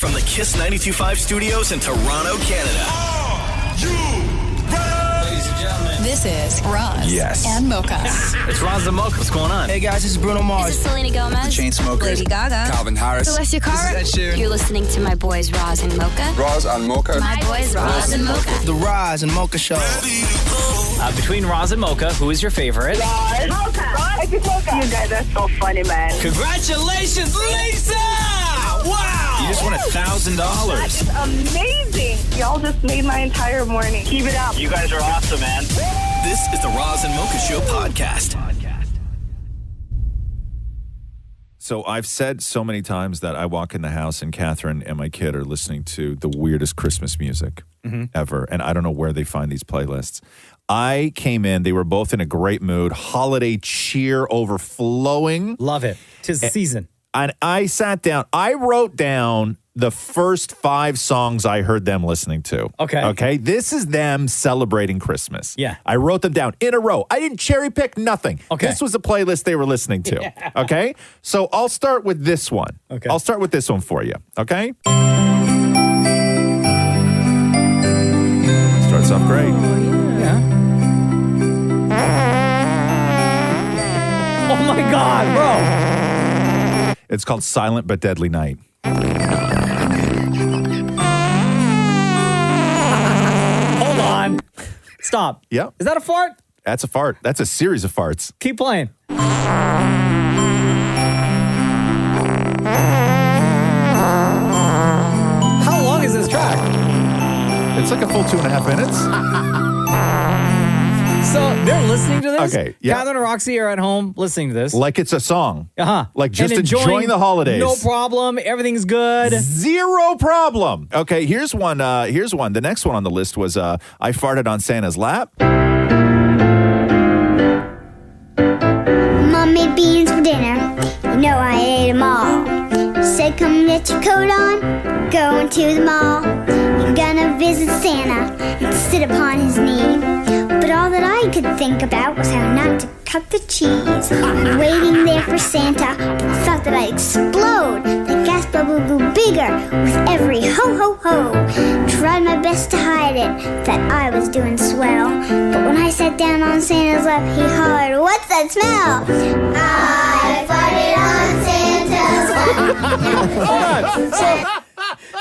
From the Kiss 92.5 studios in Toronto, Canada. Are you ready? Ladies and gentlemen. This is Roz and Mocha. It's Roz and Mocha. What's going on? Hey guys, this is Bruno Mars. This is Selena Gomez. The Chainsmokers. Lady Gaga. Calvin Harris. Celestia Cara. This is Ed Sheeran. You're listening to my boys Roz and Mocha. Roz and Mocha. My boys Roz and Mocha. The Roz and Mocha Show. Between Roz and Mocha, who is your favorite? Mocha. Roz. You guys are so funny, man. Congratulations, Lisa! Wow! You just won $1,000. That is amazing. Y'all just made my entire morning. Keep it up. You guys are awesome, man. This is the Roz and Mocha Show podcast. So I've said so many times that I walk in the house and Catherine and my kid are listening to the weirdest Christmas music ever. And I don't know where they find these playlists. I came in, they were both in a great mood, holiday cheer overflowing. Love it. 'Tis the season. And I sat down, I wrote down the first 5 songs I heard them listening to. Okay. This is them celebrating Christmas. Yeah. I wrote them down in a row. I didn't cherry pick nothing. Okay. This was a playlist they were listening to. Yeah. Okay. So I'll start with this one. Okay. I'll start with this one for you. Okay. Starts off great. Yeah. Oh my God, bro. It's called Silent But Deadly Night. Hold on. Stop. Yeah. Is that a fart? That's a fart. That's a series of farts. Keep playing. How long is this track? It's like a full 2.5 minutes. So they're listening to this? Okay, yeah. Catherine and Roxy are at home listening to this. Like it's a song. Uh-huh. Like just And enjoying the holidays. No problem. Everything's good. Zero problem. Okay, here's one. The next one on the list was I farted on Santa's lap. Mom made beans for dinner. You know I ate them all. Said come get your coat on. Going to the mall. You're gonna visit Santa and sit upon his knee. But all that I could think about was how not to cut the cheese. Waiting there for Santa, thought that I'd explode. The gas bubble grew bigger with every ho ho ho. Tried my best to hide it, that I was doing swell. But when I sat down on Santa's lap, he hollered, "What's that smell?" I farted on Santa's lap. Hold on.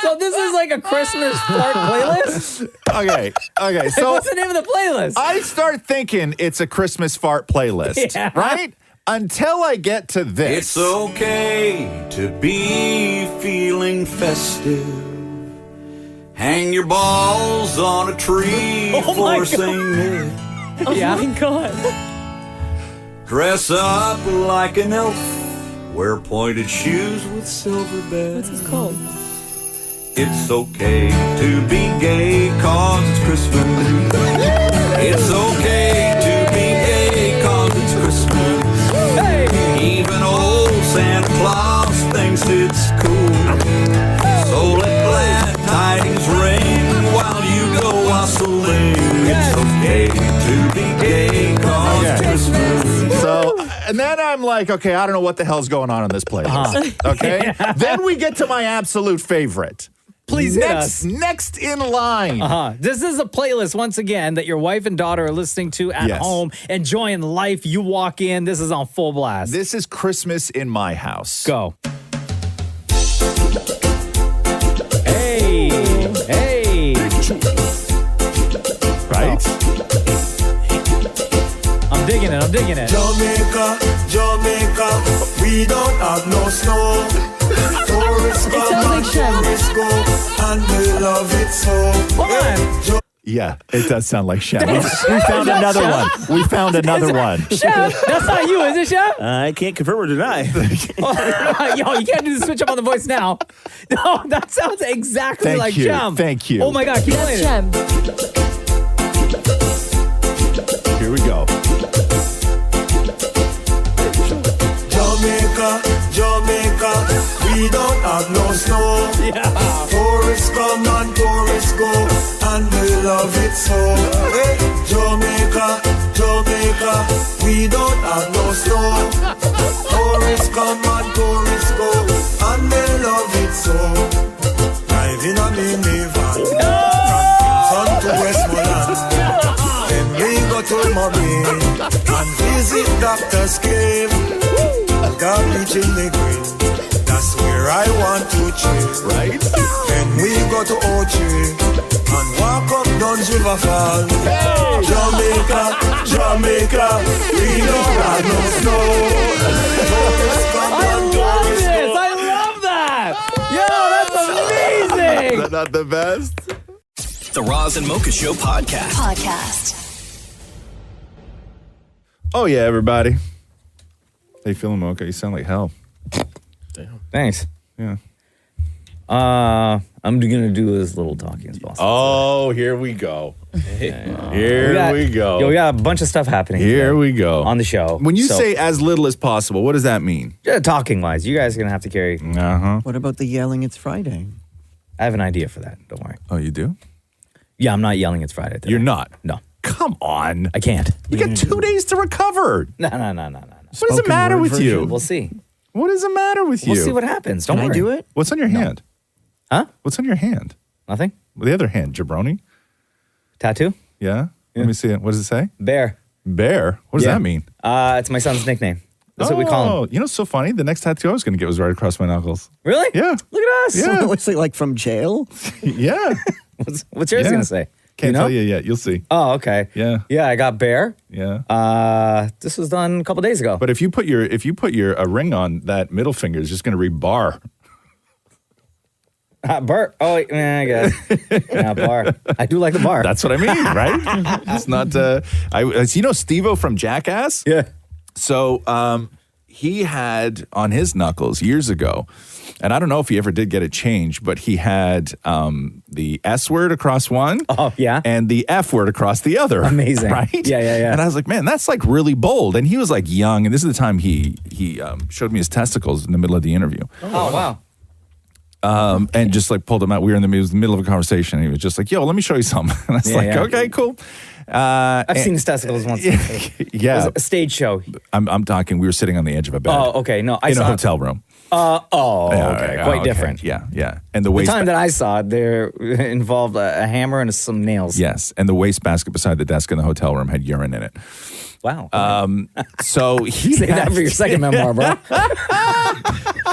So this is like a Christmas fart playlist? Okay. So what's the name of the playlist? I start thinking it's a Christmas fart playlist, Yeah. right? Until I get to this. It's okay to be feeling festive. Hang your balls on a tree Oh my for St. Nick. Yeah, God. Dress up like an elf. Wear pointed shoes with silver bells. What's this called? It's okay to be gay cause it's Christmas. It's okay to be gay cause it's Christmas. Hey! Even old Santa Claus thinks it's cool. So let glad tidings ring while you go whistling. It's okay to be gay cause it's Christmas. So, and then I'm like, okay, I don't know what the hell's going on in this playlist. Okay? Then we get to my absolute favorite. Please hit us. Next in line. This is a playlist, once again, that your wife and daughter are listening to at home, enjoying life. You walk in, this is on full blast. This is Christmas in my house. Go. Hey. Right? I'm digging it. Jamaica, we don't have no snow. Tourists come and tourists go, and we love it so. Hold on. Yeah, it does sound like Chef. We found another one. We found another one. Chef, that's not you, is it, Chef? I can't confirm or deny. Yo, you can't do the switch up on the voice now. No, that sounds exactly like Shem. Thank you. Oh my God, keep playing it. Here we go. Jamaica, we don't have no snow. Yeah. Tourists come and tourists go, and we love it so. Hey, Jamaica, we don't have no snow. Tourists come and tourists go, and we love it so. drive in a minivan from Kingston to Westmoreland. Then we go to Mommy and visit Dr. Skip. God reaching the green, that's where I want to chill. Right? Then we go to Ochi and walk up Duns River Fall. Hey! Jamaica, we don't have no snow. I love this. I love that. Yo, that's amazing. Is that not the best? The Roz and Mocha Show podcast. Oh, yeah, everybody. How you feeling, Mocha? You sound like hell. Damn. Thanks. Yeah. I'm gonna do as little talking as possible. Oh, here we go. Here we go. Yo, we got a bunch of stuff happening. Here we go. On the show. When you say as little as possible, what does that mean? Talking wise, you guys are gonna have to carry. What about the yelling it's Friday? I have an idea for that. Don't worry. Oh, you do? Yeah, I'm not yelling it's Friday today. You're not? No. Come on. I can't. You got 2 days to recover. No. What does it matter with you? We'll see. What does it matter with you? We'll see what happens. Don't worry. I do it? What's on your hand? Huh? What's on your hand? Nothing. The other hand, jabroni? Tattoo? Yeah? Let me see it. What does it say? Bear. Bear? What does that mean? It's my son's nickname. That's what we call him. You know what's so funny? The next tattoo I was going to get was right across my knuckles. Really? Yeah. Look at us. Yeah. What's it like from jail? Yeah. What's yours going to say? Can't tell you yet. You'll see. Oh, okay. Yeah. Yeah, I got bear. Yeah. This was done a couple days ago. But if you put a ring on that middle finger, it's just going to read bar. Bar. Oh, wait, I guess. Yeah, bar. I do like the bar. That's what I mean, right? It's not. You know Steve-O from Jackass? Yeah. So he had on his knuckles years ago, and I don't know if he ever did get it changed, but he had the S word across one. Oh, yeah. And the F word across the other. Amazing. Right? Yeah. And I was like, man, that's like really bold. And he was like young, and this is the time he showed me his testicles in the middle of the interview. Oh, wow. And just like pulled him out. We were in the middle of a conversation. And he was just like, yo, let me show you something. And I was okay, cool. I've seen his testicles once. Yeah. It was a stage show. I'm talking, we were sitting on the edge of a bed. Oh, okay. No, I in saw a hotel room. Okay. Quite different. Yeah. And the The waste time that I saw it, there involved a hammer and some nails. Yes. And the wastebasket beside the desk in the hotel room had urine in it. Wow. So he Say that for your second memoir, bro.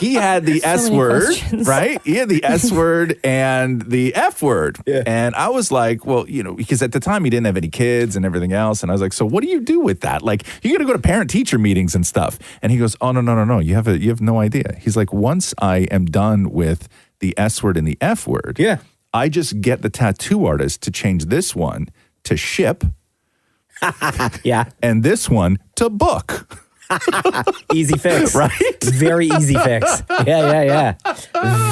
He had the S word, right? He had the S word and the F word. Yeah. And I was like, well, because at the time he didn't have any kids and everything else. And I was like, so what do you do with that? Like, you got to go to parent-teacher meetings and stuff. And he goes, oh, no. You have no idea. He's like, once I am done with the S word and the F word, I just get the tattoo artist to change this one to ship. Yeah. And this one to book. Easy fix. Right? Very easy fix. Yeah.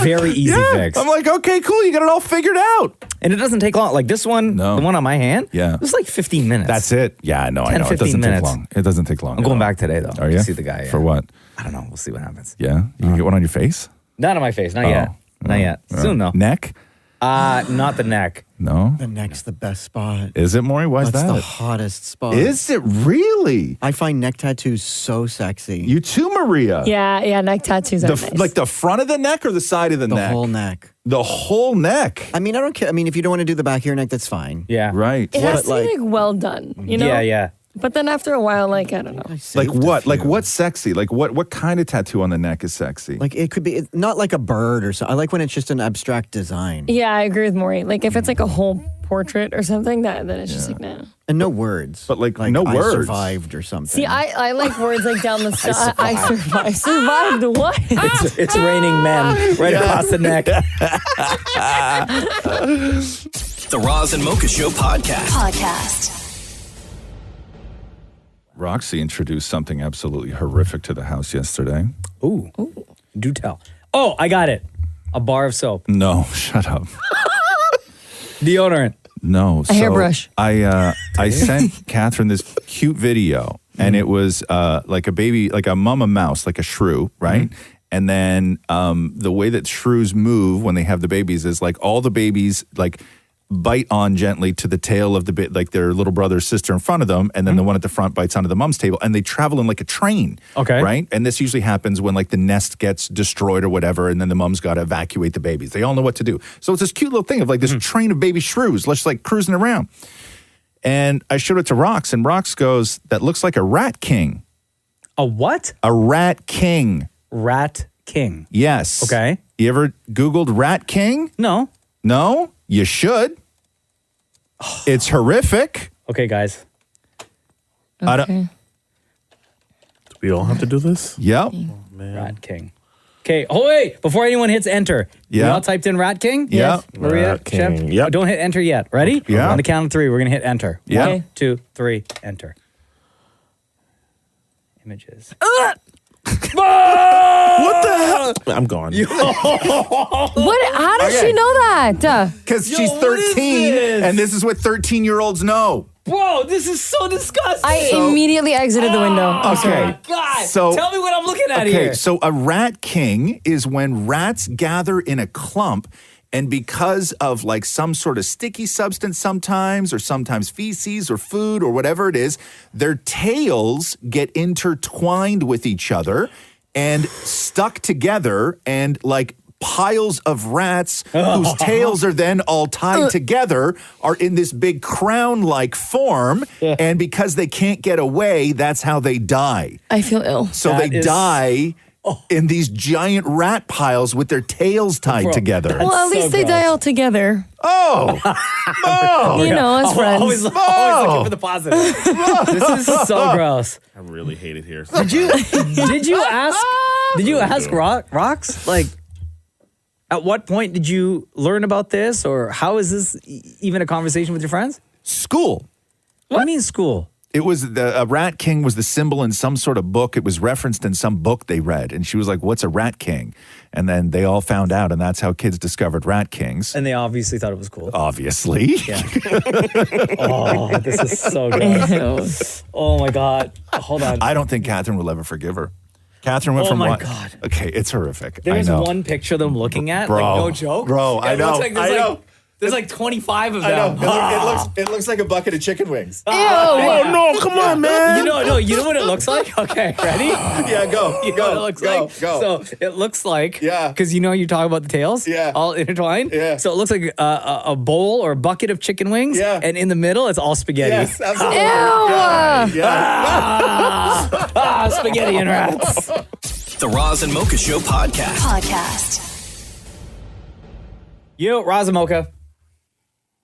Very easy fix. I'm like, okay, cool. You got it all figured out. And it doesn't take long. Like this one, the one on my hand, Yeah. it was like 15 minutes. That's it. Yeah, I know. 10, It 15 doesn't minutes. take long. It doesn't take long. I'm going back today, though. Are you? To see the guy. For what? I don't know. We'll see what happens. Yeah? You can get one on your face? Not on my face. Not yet. Not yet. Soon, though. Neck? Not the neck. No? The neck's the best spot. Is it, Maury? Why is That's that? the hottest spot. Is it really? I find neck tattoos so sexy. You too, Maria. Yeah, neck tattoos are nice. Like the front of the neck or the side of the neck? The whole neck. The whole neck. I mean, I don't care. I mean, if you don't want to do the back of your neck, that's fine. Yeah. Right. It has to be like well done, you know? Yeah. But then after a while, like, I don't know. Like what? Like what's sexy? Like what kind of tattoo on the neck is sexy? Like it could be not like a bird or something. I like when it's just an abstract design. Yeah, I agree with Maury. Like if it's like a whole portrait or something, then it's just like, nah. And no words. But like no I words. survived or something. See, I like words like down the side. I survived. Survived what? It's raining men right across the neck. The Roz and Mocha Show podcast. Roxy introduced something absolutely horrific to the house yesterday. Ooh. Do tell. Oh, I got it. A bar of soap. No, shut up. Deodorant. No. A hairbrush. I sent Catherine this cute video, and it was like a baby, like a mama mouse, like a shrew, right? Mm-hmm. And then the way that shrews move when they have the babies is like all the babies like bite on gently to the tail of the bit, like their little brother or sister in front of them, and then the one at the front bites onto the mom's table, and they travel in like a train. Okay. Right? And this usually happens when like the nest gets destroyed or whatever, and then the mom's got to evacuate the babies. They all know what to do. So it's this cute little thing of like this train of baby shrews, just like cruising around. And I showed it to Rox, and Rox goes, that looks like a rat king. A what? A rat king. Rat king. Yes. Okay. You ever Googled rat king? No. No? You should. It's horrific. Okay, guys. I don't, Okay. Do we all have to do this? yep. Rat king. Okay. Oh, wait. Before anyone hits enter. You Yeah. all typed in rat king? Yeah. Maria, Rat king. Chef? Yep. Don't hit enter yet. Ready? Yeah. On the count of 3, we're going to hit enter. Yeah. 1, 2, 3, enter. Images. What the hell? I'm gone. What? How does she know that? Because Yo, she's what is 13, this? and this is what 13-year-olds know. Bro, this is so disgusting. I immediately exited the window. Okay. God, So- tell me what I'm looking at Okay, here. so a rat king is when rats gather in a clump, and because of like some sort of sticky substance sometimes, or sometimes feces or food or whatever it is, their tails get intertwined with each other and stuck together, and like piles of rats whose tails are then all tied together are in this big crown-like form, and because they can't get away, that's how they die. I feel ill. So That they is- die in these giant rat piles with their tails tied Bro, together. Well, at least so they gross. die all together. Oh, oh, You know, as friends. Always looking for the positive. This is so gross. I really hate it here. Did you ask Rox, like, at what point did you learn about this, or how is this even a conversation with your friends? school. What do you mean school? It was a rat king was the symbol in some sort of book. It was referenced in some book they read, and she was like, "What's a rat king?" And then they all found out, and that's how kids discovered rat kings. And they obviously thought it was cool. Obviously, Yeah. Oh, this is so gross. Oh my God. Hold on. I don't think Catherine will ever forgive her. Catherine went Oh from my what? God. Okay, it's horrific. There's I know. one picture of them looking at, Bro. like no joke. Bro, I It looks know. like there's I like know. there's like 25 of I know. them. It looks like a bucket of chicken wings. Oh, no, come on, man. You know what it looks like? Okay, ready? Yeah, go. You know what it looks like? Go. So it looks like, Yeah. because you talk about the tails, Yeah. all intertwined. Yeah. So it looks like a bowl or a bucket of chicken wings, Yeah. and in the middle it's all spaghetti. Yes, absolutely. Ew. Yeah. Spaghetti and rats. The Roz and Mocha Show podcast. Yo, Roz Mocha.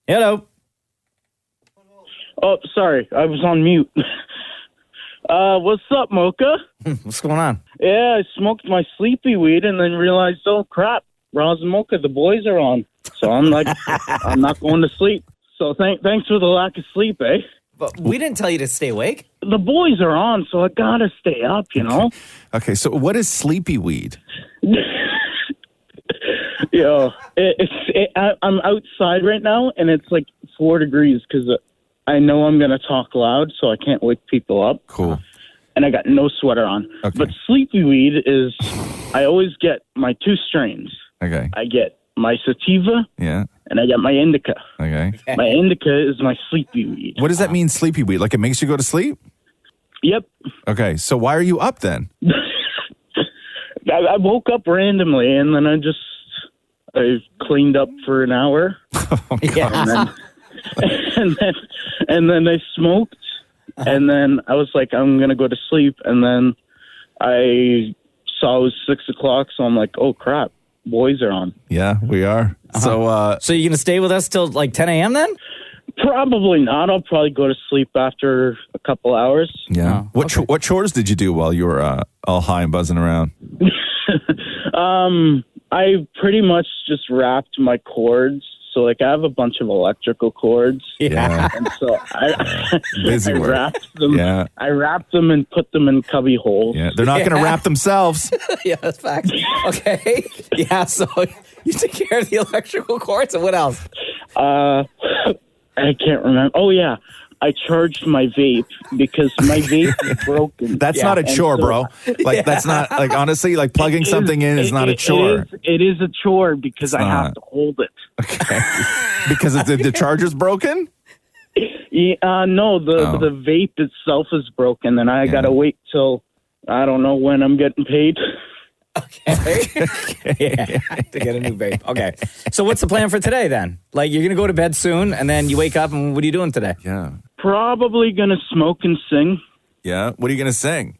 Hello. Oh, sorry, I was on mute. What's up, Mocha? What's going on? Yeah, I smoked my sleepy weed and then realized, oh crap, Roz and Mocha, the boys are on. So I'm like, I'm not going to sleep. So thanks for the lack of sleep, eh? But we didn't tell you to stay awake. The boys are on, so I gotta stay up, you know? Okay, so what is sleepy weed? Yo, I'm outside right now, and it's like 4 degrees because I know I'm going to talk loud, so I can't wake people up. Cool. And I got no sweater on. Okay. But sleepy weed is, I always get my 2 strains. Okay. I get my sativa, Yeah. and I get my indica. Okay. My indica is my sleepy weed. What does that mean, sleepy weed? Like it makes you go to sleep? Yep. Okay, so why are you up then? I woke up randomly, and then I cleaned up for an hour. Yeah. And then I smoked, and then I was like, I'm gonna go to sleep, and then I saw it was 6 o'clock, so I'm like, oh crap, boys are on. Yeah, we are. So So you gonna stay with us till like 10 a.m. then? Probably not. I'll probably go to sleep after a couple hours. yeah. What chores did you do while you were all high and buzzing around? I pretty much just wrapped my cords. So, like, I have a bunch of electrical cords. Yeah. And so I Busy work. wrapped them. Yeah. I wrapped them and put them in cubby holes. Yeah, they're not going to wrap themselves. Yeah, that's fact. Okay. Yeah, so you take care of the electrical cords, and what else? I can't remember. Oh, yeah. I charged my vape because my vape is broken. That's not a And chore, so- bro. Like that's not like honestly, like plugging something in is not a chore. It is a chore because I have to hold it. Okay. Because the charger's broken? No, the vape itself is broken, and I gotta wait till I don't know when I'm getting paid. Yeah, to get a new vape. Okay. So what's the plan for today then? Like you're going to go to bed soon and then you wake up and what are you doing today? Yeah. Probably gonna smoke and sing. Yeah. What are you gonna sing?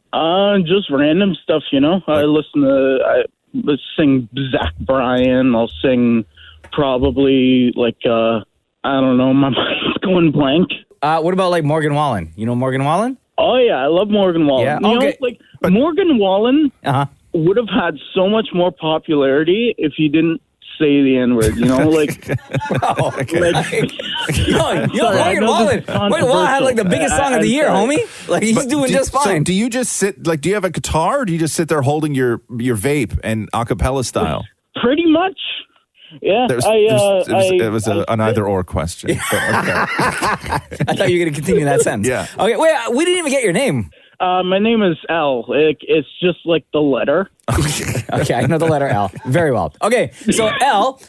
Just random stuff, I sing Zach Bryan. I'll sing probably like I don't know. My mind's going blank. What about like Morgan Wallen? You know Morgan Wallen? Oh yeah, I love Morgan Wallen. Yeah, You know, Morgan Wallen Uh-huh. would have had so much more popularity if he didn't say the N-word, like... Morgan Wallen had like the biggest song of the year, homie. Like he's doing just fine. So do you just sit like? Do you have a guitar, or do you just sit there holding your vape and a cappella style? Pretty much. Yeah. It was an either or question. But, okay. I thought you were going to continue that sentence. Yeah. Okay, wait, we didn't even get your name. My name is L. It's just like the letter. Okay, I know the letter L. Very well. Okay, so L,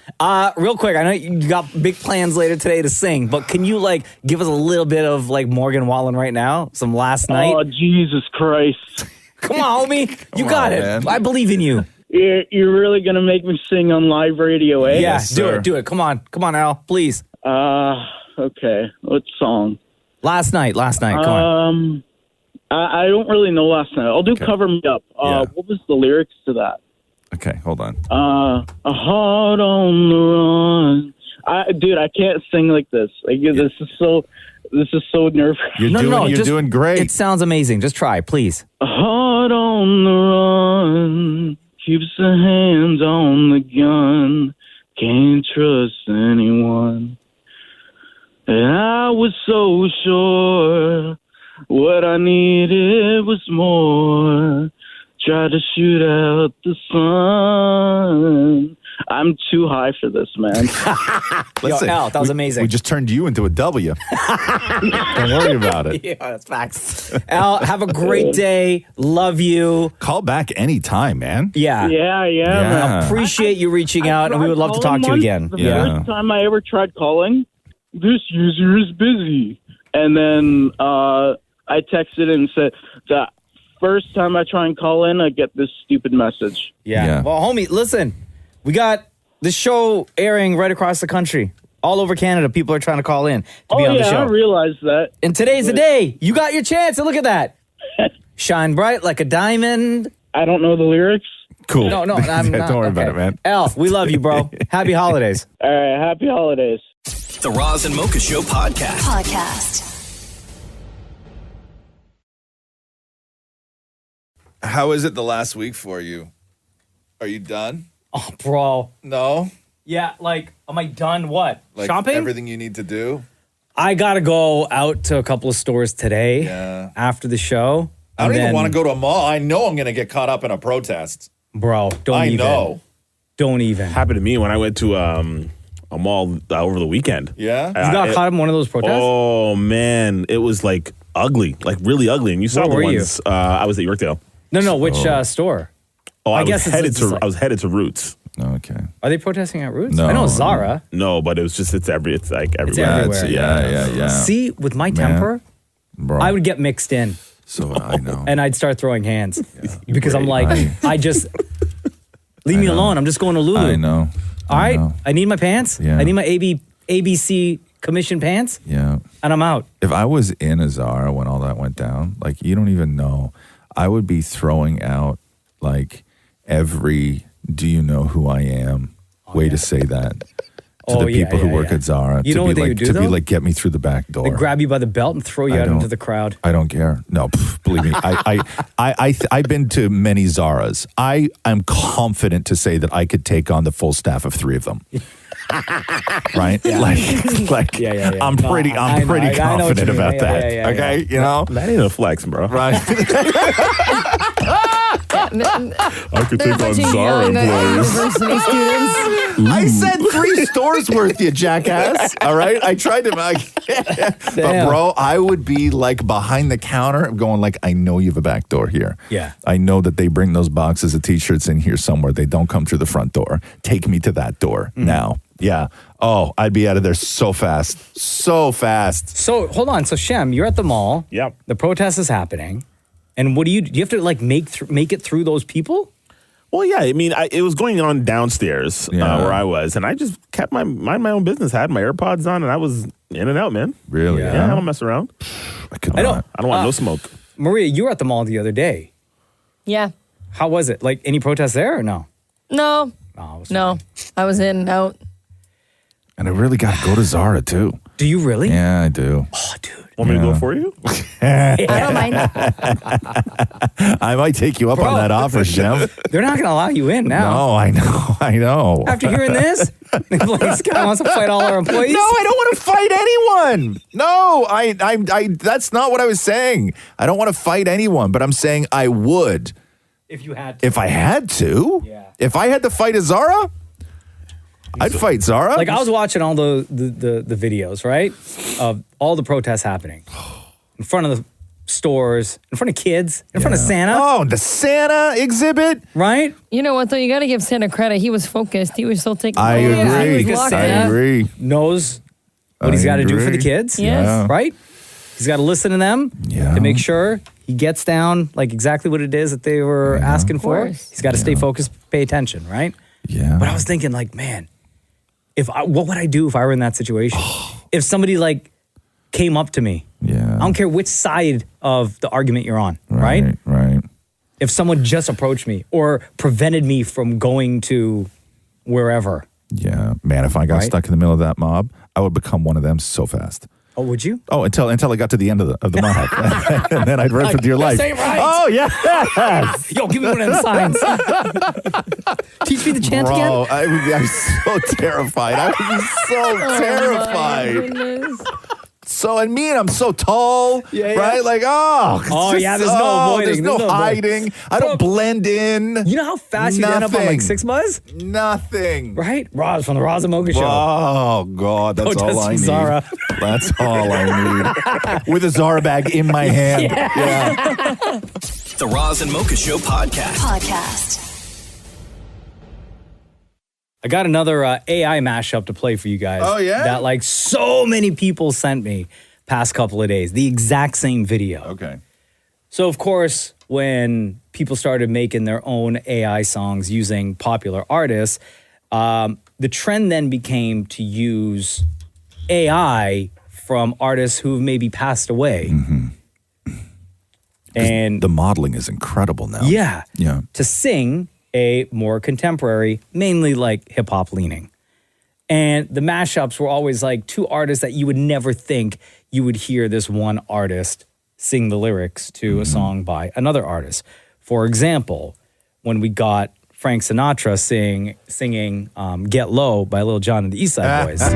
real quick, I know you got big plans later today to sing, but can you like give us a little bit of like Morgan Wallen right now? Some Last Night? Oh, Jesus Christ. Come on, homie. You got it. man. I believe in you. You're really going to make me sing on live radio, eh? Yeah, do it. Come on, Al, please. Okay. What song? Last night. Come on. I don't really know Last Night. I'll do Cover Me Up. What was the lyrics to that? Okay, hold on. A heart on the run. Dude, I can't sing like this. Like this is so nerve. You're doing great. It sounds amazing. Just try, please. A heart on the run keeps the hands on the gun. Can't trust anyone. And I was so sure what I needed was more. Try to shoot out the sun. I'm too high for this, man. Listen, Al, that was amazing. We just turned you into a W. Don't worry about it. Yeah, that's facts. Al, have a great day. Love you. Call back anytime, man. Yeah. Yeah. Appreciate you reaching out, and we would love to talk to you again. The first time I ever tried calling, this user is busy. And then I texted and said, the first time I try and call in, I get this stupid message. Yeah. Well, homie, listen, we got this show airing right across the country. All over Canada, people are trying to call in to be on the show. I realized that. And today's the day. You got your chance, and look at that. Shine bright like a diamond. I don't know the lyrics. Cool. No, I'm not. Don't worry about it, man. Al, we love you, bro. Happy holidays. All right, happy holidays. The Roz and Mocha Show podcast. How is it the last week for you? Are you done? Oh, bro. No? Yeah, like, am I done what? Like Shopping? everything you need to do? I got to go out to a couple of stores today after the show. I don't even want to go to a mall. I know I'm going to get caught up in a protest. Bro, don't even. I know. Don't even. Happened to me when I went to a mall over the weekend. Yeah? You got caught up in one of those protests? Oh, man. It was like ugly, like really ugly. And you saw Where the were ones. I was at Yorkdale. No, which store? Oh, I guess was headed to Roots. Okay. Are they protesting at Roots? No. I know Zara. No, but it's like everywhere. It's everywhere. Yeah. See, with my temper, Bro. I would get mixed in. So I know. And I'd start throwing hands because I'm like, I just leave me alone. I'm just going to Lulu. I know. All right, I need my pants. Yeah. I need my ABC commission pants. Yeah. And I'm out. If I was in a Zara when all that went down, like you don't even know, I would be throwing out like every "Do you know who I am?" way to say that to the people who work at Zara. You know what they would do, to though? be like, get me through the back door. They grab you by the belt and throw you out into the crowd. I don't care. No, believe me. I've been to many Zaras. I am confident to say that I could take on the full staff of 3 of them. Right? Yeah. I'm pretty confident about that. Okay? You know? That ain't a flex, bro. Right. I could They're take a on bunch of Zara young employees. university students. I said 3 stores worth, you jackass. All right, I tried to. But bro, I would be like behind the counter, going like, I know you have a back door here. Yeah. I know that they bring those boxes of T-shirts in here somewhere. They don't come through the front door. Take me to that door now. Yeah. Oh, I'd be out of there so fast. So fast. So hold on. So Shem, you're at the mall. Yep. The protest is happening. And what do you have to like make it through those people? Well, yeah. I mean, it was going on downstairs where I was, and I just kept mind my own business. I had my AirPods on, and I was in and out, man. Really? Yeah. I don't mess around. I could I not. don't want no smoke. Maria, you were at the mall the other day. Yeah. How was it? Like any protests there or no? No. Oh, No. I was in and out. And I really got to go to Zara too. Do you really? Yeah, I do. Oh, dude. Want me to go for you? I don't mind. I might take you up on that offer, Shem. They're not going to allow you in now. No, I know. After hearing this, like, this guy wants to fight all our employees. No, I don't want to fight anyone. No, I that's not what I was saying. I don't want to fight anyone, but I'm saying I would. If you had to. If I had to. Yeah. If I had to fight a Zara, I'd fight Zara. Like I was watching all the videos, right? Of all the protests happening. In front of the stores, in front of kids, in front of Santa. Oh, the Santa exhibit. Right? You know what, though? You got to give Santa credit. He was focused. He was still taking I agree. He was locked I in. agree. Knows what he's got to do for the kids. Yes. Yeah. Right? He's got to listen to them to make sure he gets down like exactly what it is that they were asking for. He's got to stay focused, pay attention, right? Yeah. But I was thinking like, man, what would I do if I were in that situation? If somebody like came up to me. Yeah. I don't care which side of the argument you're on, right? Right. If someone just approached me or prevented me from going to wherever. Yeah. Man, if I got stuck in the middle of that mob, I would become one of them so fast. Oh, would you? Oh, until I got to the end of the mob. And then I'd run for dear life. This ain't right. Oh, yes. Yo, give me one of them signs. Teach me the chant again. Bro, I would be so terrified. I would be so terrified. So, and I'm so tall, right? Like, there's no avoiding. There's no hiding. I don't blend in. You know how fast you end up on like 6 Buzz? Nothing. Right? Roz from the Roz Mocha Show. Oh, God, that's all I need. Zara. That's all I need. With a Zara bag in my hand. Yeah. The Roz and Mocha Show podcast. I got another AI mashup to play for you guys. Oh, yeah? That like so many people sent me past couple of days. The exact same video. Okay. So, of course, when people started making their own AI songs using popular artists, the trend then became to use AI from artists who've maybe passed away. Mm-hmm. And the modeling is incredible now. Yeah. Yeah. To sing a more contemporary, mainly like hip hop leaning. And the mashups were always like two artists that you would never think you would hear this one artist sing the lyrics to a song by another artist. For example, when we got Frank Sinatra singing Get Low by Lil Jon and the East Side Boys. To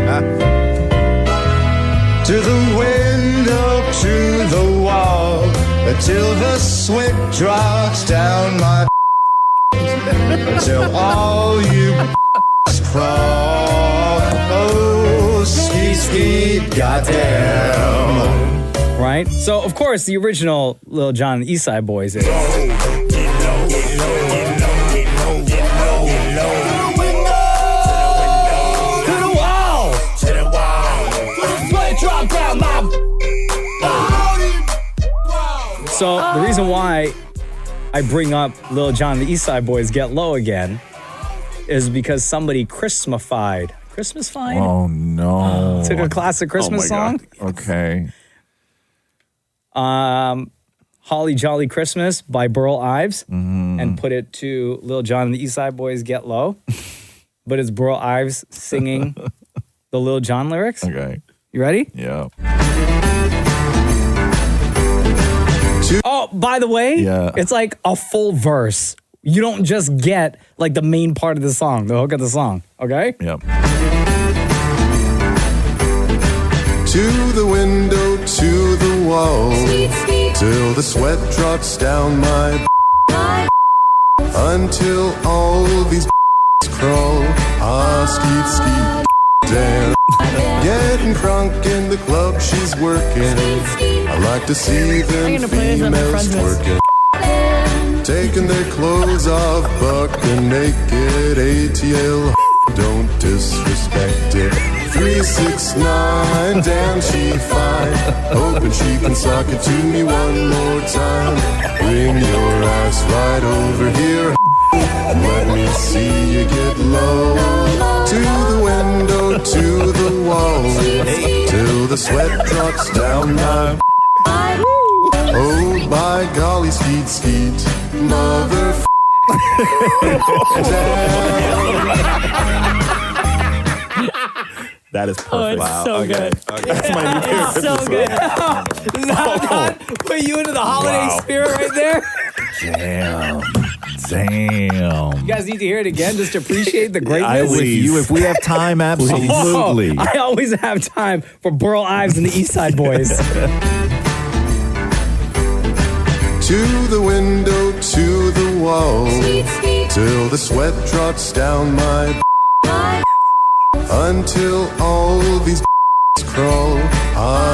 the window, to the wall, until the sweat drops down my until all you crawl. Oh, skeet, skeet, goddamn. Right? So, of course, the original Lil Jon and the East Side Boys is... So the reason why I bring up Lil Jon and the East Side Boys Get Low again is because somebody Christmas-fied. Oh, no. Took a classic Christmas song. Okay. Holly Jolly Christmas by Burl Ives and put it to Lil Jon and the East Side Boys Get Low. But it's Burl Ives singing the Lil Jon lyrics. Okay. You ready? Yeah. Oh, by the way, it's like a full verse. You don't just get like the main part of the song, the hook of the song. Okay? Yep. To the window, to the wall, till the sweat drops down my until all these crawl. Skeet, skeet, down. Getting crunk in the club she's working. I like to see them females twerking. Taking their clothes off, bucking naked. ATL, don't disrespect it. 3, 6, 9, damn she fine. Hoping she can sock it to me one more time. Bring your ass right over here. Let me see you get low. To the window, to the wall, till the sweat drops down my. Oh, by golly, skeet, skeet, mother. That is perfect. Oh, it's so good. That's my new favorite. It's so good. Does that not put you into the holiday spirit right there? Damn. You guys need to hear it again just to appreciate the greatness. If we have time, absolutely. I always have time for Burl Ives and the East Side Boys. To the window, to the wall, till the sweat drops down my. Until all these crawl.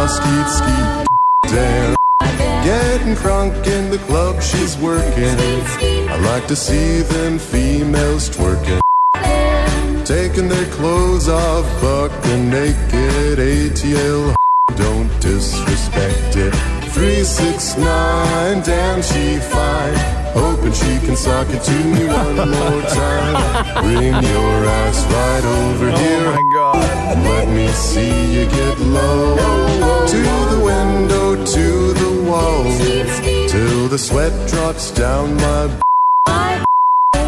Skeet, skeet, down. Getting crunk in the club she's working. I like to see them females twerking. Taking their clothes off, bucking naked. ATL, don't disrespect it. 3, 6, 9, damn she fine. Hoping she can sock it to me one more time. Bring your ass right over here. Oh my God. Let me see you get low. To the window, to the wall, till the sweat drops down my.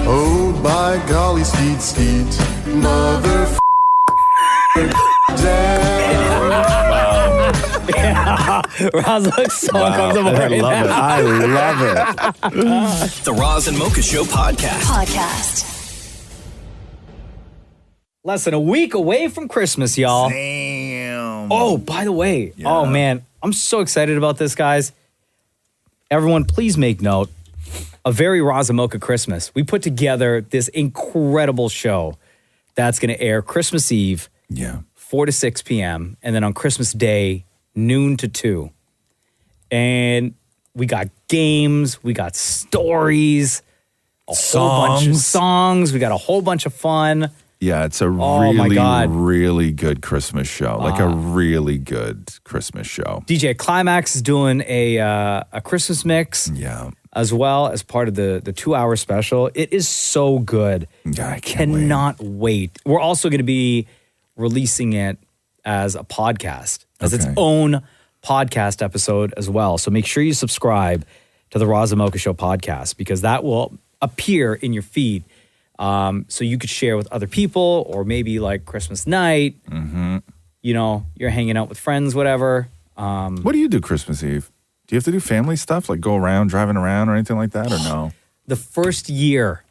Oh, by golly, skeet, skeet, mother. Yeah. Roz looks so uncomfortable right now. I love it. The Roz and Mocha Show Podcast. Less than a week away from Christmas, y'all. Damn. Oh, by the way. Yeah. Oh, man. I'm so excited about this, guys. Everyone, please make note. A very Roz and Mocha Christmas. We put together this incredible show that's going to air Christmas Eve, 4 to 6 p.m., and then on Christmas Day, noon to 2. And we got games, we got stories, a whole bunch of songs, we got a whole bunch of fun. Yeah, it's a really good Christmas show. Like a really good Christmas show. DJ Climax is doing a Christmas mix. Yeah. As well as part of the 2-hour special. It is so good. Yeah, I cannot wait. We're also going to be releasing it as a podcast, as its own podcast episode as well. So make sure you subscribe to the Roz and Mocha Show podcast, because that will appear in your feed. So you could share with other people, or maybe like Christmas night, you know, you're hanging out with friends, whatever. What do you do Christmas Eve? Do you have to do family stuff, like go around, driving around or anything like that, or no? The first year,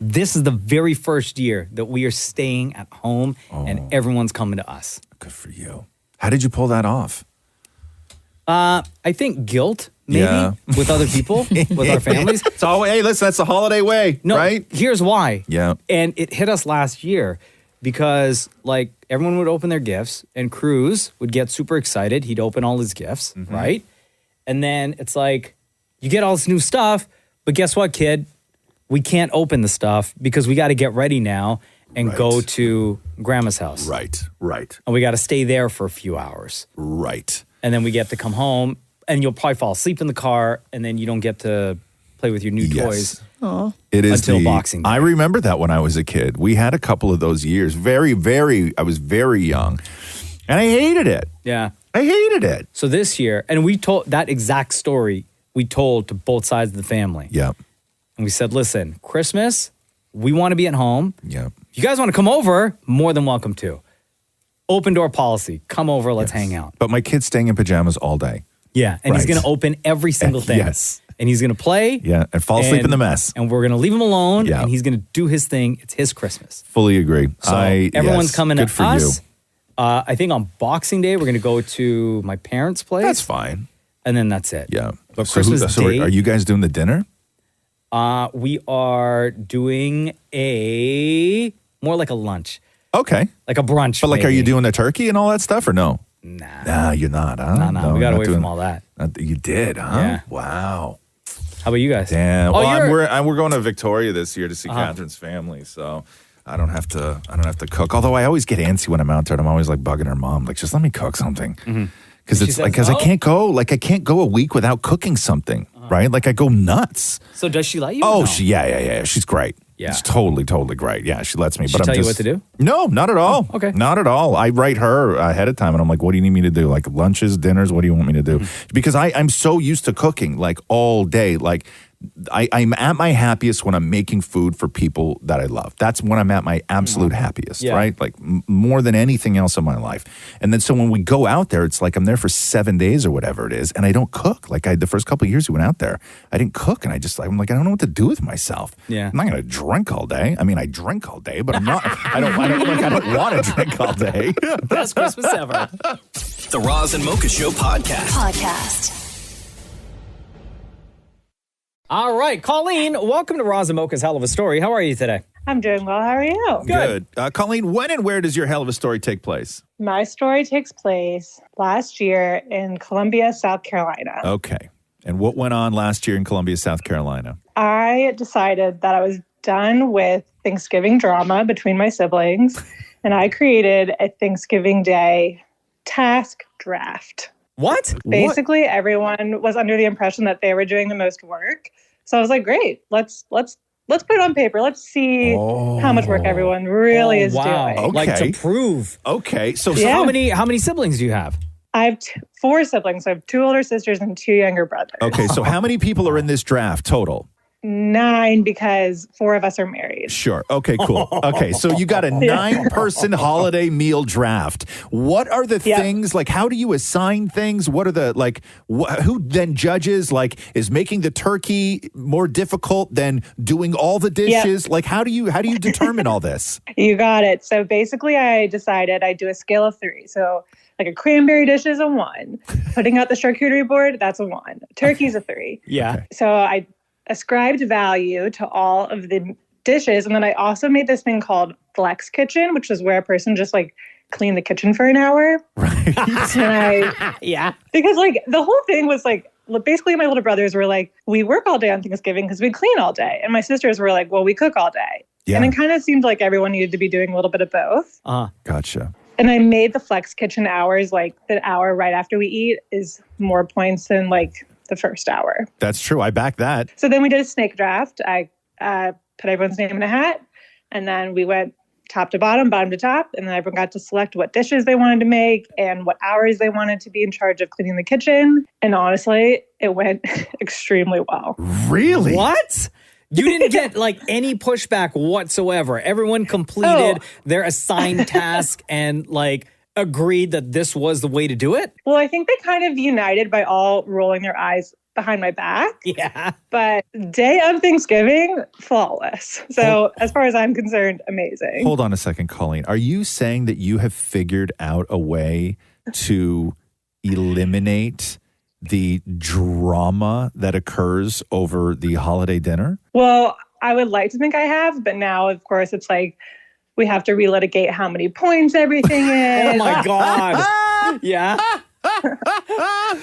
this is the very first year that we are staying at home and everyone's coming to us. Good for you. How did you pull that off? I think guilt, maybe, with other people, with our families. So, hey, listen, that's the holiday way, right? Here's why. Yeah. And it hit us last year because, like, everyone would open their gifts and Cruz would get super excited. He'd open all his gifts, right? And then it's like, you get all this new stuff, but guess what, kid? We can't open the stuff because we got to get ready now and go to grandma's house. Right. And we got to stay there for a few hours. Right. And then we get to come home and you'll probably fall asleep in the car and then you don't get to play with your new toys. It is until Boxing Day. I remember that when I was a kid. We had a couple of those years. I was very young. And I hated it. Yeah. I hated it. So this year, and we told that exact story, we told to both sides of the family. Yeah. And we said, listen, Christmas, we want to be at home. Yeah. If you guys want to come over, more than welcome to. Open door policy. Come over, let's hang out. But my kid's staying in pajamas all day. Yeah. And he's going to open every single thing. Yes. And he's going to play. Yeah. And fall asleep in the mess. And we're going to leave him alone. Yeah. And he's going to do his thing. It's his Christmas. Fully agree. So everyone's coming Good to for us. you. I think on Boxing Day, we're going to go to my parents' place. That's fine. And then that's it. Yeah. But So Christmas Day. are you guys doing the dinner? We are doing more like a lunch. Okay. Like a brunch. But like, are maybe. you doing the turkey and all that stuff or no? Nah. Nah, you're not, huh? No, we got away from all that. You did, huh? Yeah. Wow. How about you guys? Damn. Oh, Well, we're going to Victoria this year to see Catherine's family, so I don't have to cook. Although I always get antsy when I'm out there, and I'm always like bugging her mom, like, just let me cook something. Because it's like, because I can't go a week without cooking something, right? Like I go nuts. So does she let you? Oh, or no? yeah. She's great. Yeah. It's totally great. Yeah, she lets me. She But tell I'm you just, what to do? No, not at all. Oh, okay. Not at all. I write her ahead of time, and I'm like, what do you need me to do? Like lunches, dinners, what do you want me to do? Because I'm so used to cooking like all day. Like I'm at my happiest when I'm making food for people that I love. That's when I'm at my absolute happiest, right? Like more than anything else in my life. And then so when we go out there, it's like I'm there for 7 days or whatever it is, and I don't cook. Like the first couple of years we went out there, I didn't cook, and I'm like, I don't know what to do with myself. Yeah. I'm not going to drink all day. I mean, I drink all day, but I'm not. I don't want to drink all day. Best Christmas ever. The Roz and Mocha Show podcast. All right, Colleen, welcome to Roz and Mocha's Hell of a Story. How are you today? I'm doing well. How are you? Good. Colleen, when and where does your hell of a story take place? My story takes place last year in Columbia, South Carolina. Okay. And what went on last year in Columbia, South Carolina? I decided that I was done with Thanksgiving drama between my siblings, and I created a Thanksgiving Day task draft. What? Basically, everyone was under the impression that they were doing the most work. So I was like, great, let's put it on paper. Let's see how much work everyone really is doing. Okay. Like to prove. Okay. So how many siblings do you have? I have 4 siblings. I have 2 older sisters and 2 younger brothers. Okay. So how many people are in this draft total? 9 because 4 of us are married. Sure. Okay, cool. Okay, so you got a 9-person holiday meal draft. What are the things, like, how do you assign things? What are the, like, who then judges? Like, is making the turkey more difficult than doing all the dishes? Yep. Like, how do you determine all this? You got it. So basically, I decided I'd do a scale of 3. So like a cranberry dish is a 1. Putting out the charcuterie board, that's a 1. Turkey's a 3. Yeah. Okay. So I ascribed value to all of the dishes. And then I also made this thing called Flex Kitchen, which is where a person just like cleaned the kitchen for an hour. Right. Yeah. Because like the whole thing was like, basically my little brothers were like, we work all day on Thanksgiving because we clean all day. And my sisters were like, well, we cook all day. Yeah. And it kind of seemed like everyone needed to be doing a little bit of both. Gotcha. And I made the Flex Kitchen hours, like the hour right after we eat is more points than like the first hour. That's true. I back that. So then we did a snake draft. I put everyone's name in a hat, and then we went top to bottom to top, and then everyone got to select what dishes they wanted to make and what hours they wanted to be in charge of cleaning the kitchen. And honestly, it went extremely well. Really? What? You didn't get like any pushback whatsoever. Everyone completed their assigned task and like agreed that this was the way to do it? Well, I think they kind of united by all rolling their eyes behind my back. Yeah. But day of Thanksgiving, flawless. So as far as I'm concerned, amazing. Hold on a second, Colleen. Are you saying that you have figured out a way to eliminate the drama that occurs over the holiday dinner? Well, I would like to think I have, but now, of course, it's like we have to relitigate how many points everything is. Oh my God. Yeah.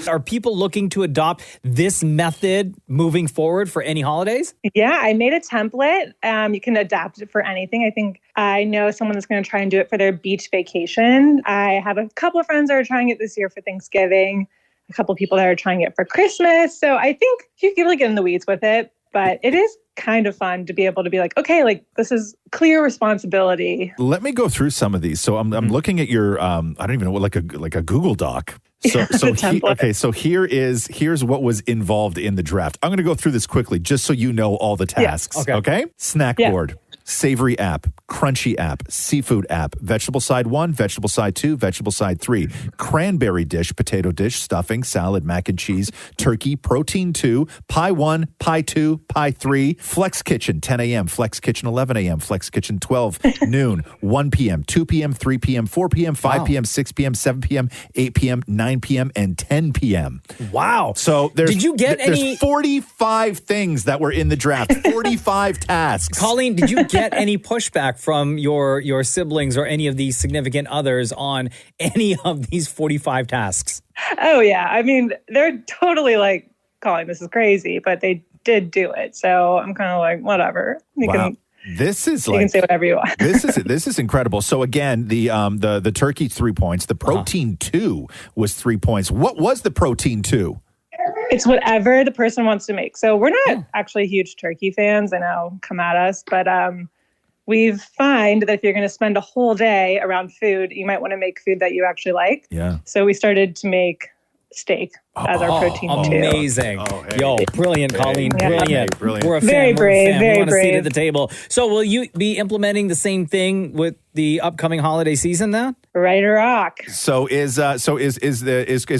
Are people looking to adopt this method moving forward for any holidays? Yeah, I made a template. You can adapt it for anything. I think I know someone that's going to try and do it for their beach vacation. I have a couple of friends that are trying it this year for Thanksgiving, a couple of people that are trying it for Christmas. So I think you can really get in the weeds with it, but it is kind of fun to be able to be like, okay, like this is clear responsibility. Let me go through some of these. So I'm looking at your I don't even know what like a Google Doc. So so here's what was involved in the draft. I'm going to go through this quickly just so you know all the tasks. Yeah. Okay. Snack board. Savory app, crunchy app, seafood app, vegetable side 1, vegetable side 2, vegetable side 3, cranberry dish, potato dish, stuffing, salad, mac and cheese, turkey, protein 2, pie 1, pie 2, pie 3, Flex Kitchen 10 a.m., Flex Kitchen 11 a.m., Flex Kitchen 12 noon, 1 p.m., 2 p.m., 3 p.m., 4 p.m., 5 p.m., 6 p.m., 7 p.m., 8 p.m., 9 p.m., and 10 p.m. Wow. So Did you get there's any 45 things that were in the draft, 45 tasks. Colleen, did you get any pushback from your siblings or any of these significant others on any of these 45 tasks? Oh, yeah. I mean, they're totally like calling this is crazy, but they did do it. So I'm kind of like, whatever. You can say whatever you want. This is incredible. So again, the turkey 3 points, the protein 2 was 3 points. What was the protein 2? It's whatever the person wants to make. So we're not actually huge turkey fans. I know, come at us, but we find that if you're going to spend a whole day around food, you might want to make food that you actually like. Yeah. So we started to make steak as our protein too. Amazing. Yo, brilliant, Colleen. Yeah. Brilliant. We're a fan. Very brave. We Very want a seat brave. at the table. So will you be implementing the same thing with the upcoming holiday season now? Right or rock. So is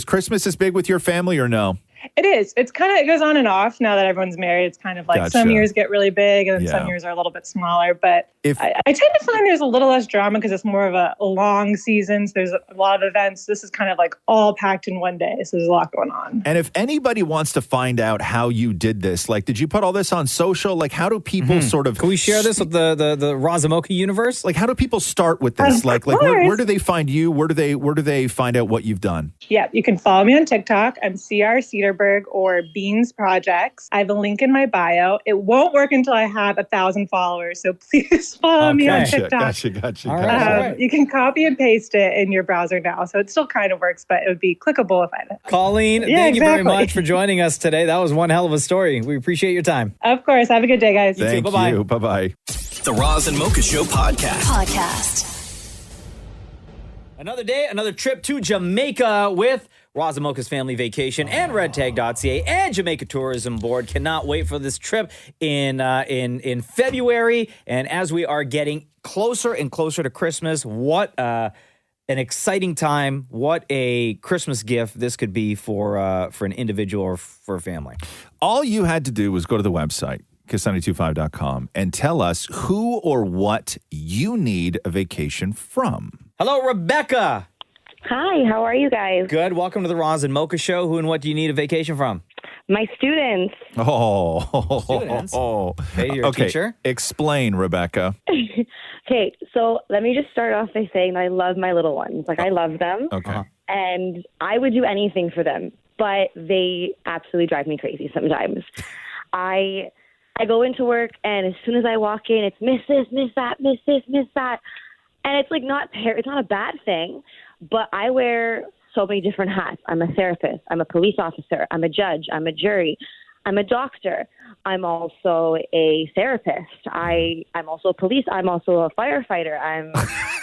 Christmas as big with your family or no? It is. It's kind of, it goes on and off now that everyone's married. It's kind of like some Gotcha. years get really big and then some years are a little bit smaller. But I tend to find there's a little less drama because it's more of a long season. So there's a lot of events. This is kind of like all packed in one day. So there's a lot going on. And if anybody wants to find out how you did this, like, did you put all this on social? Like, how do people sort of... Can we share this with the Roz Mocha universe? Like, how do people start with this? Of Like where do they find you? Where do they find out what you've done? Yeah, you can follow me on TikTok. I'm CR Cedarberg or Beans Projects. I have a link in my bio. It won't work until I have 1,000 followers. So please follow me on TikTok. Gotcha. All right. You can copy and paste it in your browser now. So it still kind of works, but it would be clickable if I did. Colleen, thank you very much for joining us today. That was one hell of a story. We appreciate your time. Of course. Have a good day, guys. Thank you. Bye-bye. The Roz and Mocha Show podcast. Another day, another trip to Jamaica with Roz and Mocha's Family Vacation and redtag.ca and Jamaica Tourism Board. Cannot wait for this trip in February. And as we are getting closer and closer to Christmas, what an exciting time. What a Christmas gift this could be for an individual or for a family. All you had to do was go to the website, kiss925.com, and tell us who or what you need a vacation from. Hello, Rebecca. Hi, how are you guys? Good. Welcome to the Roz and Mocha Show. Who and what do you need a vacation from? My students. Students? Hey, you're a Okay, teacher? explain, Rebecca. Okay, so let me just start off by saying that I love my little ones. Like, I love them. Okay. And I would do anything for them, but they absolutely drive me crazy sometimes. I go into work, and as soon as I walk in, it's miss this, miss that, miss this, miss that. And it's like it's not a bad thing, but I wear so many different hats. I'm a therapist. I'm a police officer. I'm a judge. I'm a jury. I'm a doctor. I'm also a therapist. I'm also a police. I'm also a firefighter. I'm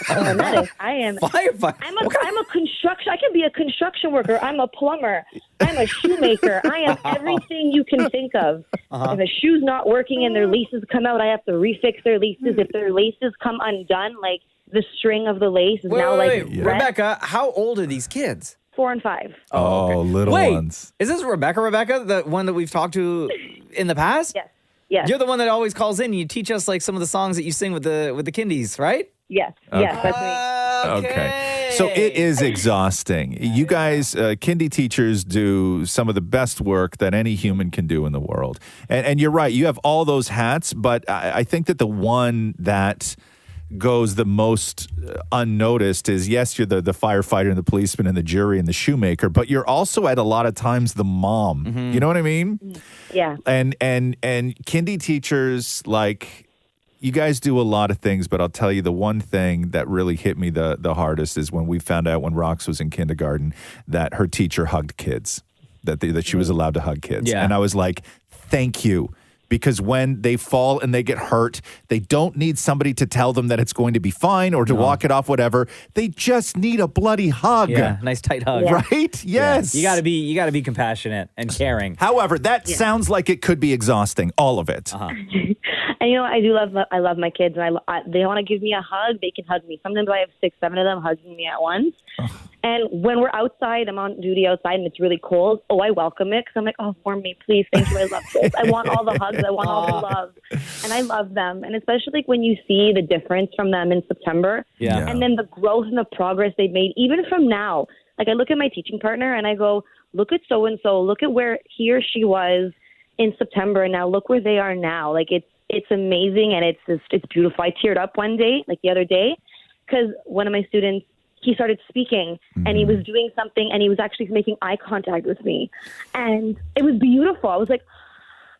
a medic. I am firefighter. I'm a construction. I can be a construction worker. I'm a plumber. I'm a shoemaker. I am everything you can think of. If a shoe's not working and their laces come out, I have to refix their laces. If their laces come undone, like the string of the lace is Wait. red. Rebecca, how old are these kids? 4 and 5. Oh, little Wait, ones. Is this Rebecca, the one that we've talked to in the past? Yes. You're the one that always calls in. You teach us like some of the songs that you sing with the kindies, right? Yes. Yes, that's me. Okay. So it is exhausting. You guys, kindy teachers do some of the best work that any human can do in the world. And you're right. You have all those hats, but I think that the one that goes the most unnoticed is, yes, you're the firefighter and the policeman and the jury and the shoemaker, but you're also at a lot of times the mom. You know what I mean? Yeah. And kindy teachers, like, you guys do a lot of things, but I'll tell you the one thing that really hit me the hardest is when we found out when Rox was in kindergarten that her teacher hugged kids, that she was allowed to hug kids. Yeah. And I was like, thank you. Because when they fall and they get hurt, they don't need somebody to tell them that it's going to be fine or to walk it off, whatever. They just need a bloody hug. Yeah, nice tight hug. Right? Yes. Yeah. You gotta be compassionate and caring. However, that sounds like it could be exhausting, all of it. And I love my kids, and they want to give me a hug. They can hug me. Sometimes I have 6, 7 of them hugging me at once. And when we're outside, I'm on duty outside, and it's really cold. Oh, I welcome it because I'm like, oh, warm me, please. Thank you. I love this. I want all the hugs. I want all the love. And I love them. And especially like when you see the difference from them in September. Yeah. And then the growth and the progress they've made, even from now. Like I look at my teaching partner and I go, look at so-and-so. Look at where he or she was in September. And now look where they are now. Like it's amazing. And it's beautiful. I teared up one day, like the other day, because one of my students, he started speaking and he was doing something and he was actually making eye contact with me. And it was beautiful. I was like,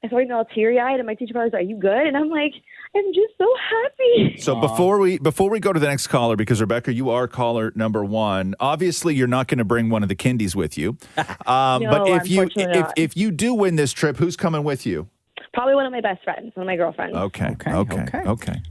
I started all teary-eyed and my teacher was, are you good? And I'm like, I'm just so happy. So before we go to the next caller, because Rebecca, you are caller number 1. Obviously, you're not going to bring one of the kindies with you. But if you do win this trip, who's coming with you? Probably one of my best friends, one of my girlfriends. Okay. All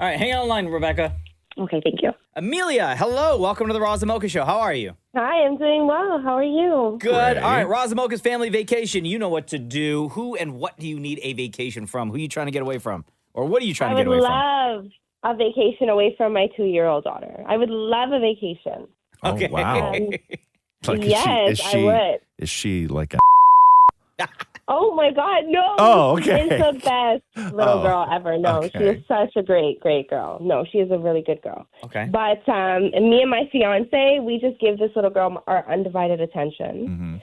right, hang on the line, Rebecca. Okay, thank you. Amelia, hello. Welcome to the Roz and Mocha Show. How are you? Hi, I'm doing well. How are you? Good. Great. All right, Roz and Mocha's family vacation. You know what to do. Who and what do you need a vacation from? Who are you trying to get away from? Or what are you trying to get away from? I would love a vacation away from my 2-year-old daughter. I would love a vacation. Okay. Oh, wow. Yes, I would. Is she like a... Oh, my God, no. Oh, okay. She's the best little girl ever. No, okay. She is such a great, great girl. No, she is a really good girl. Okay. But me and my fiance, we just give this little girl our undivided attention. Mm-hmm.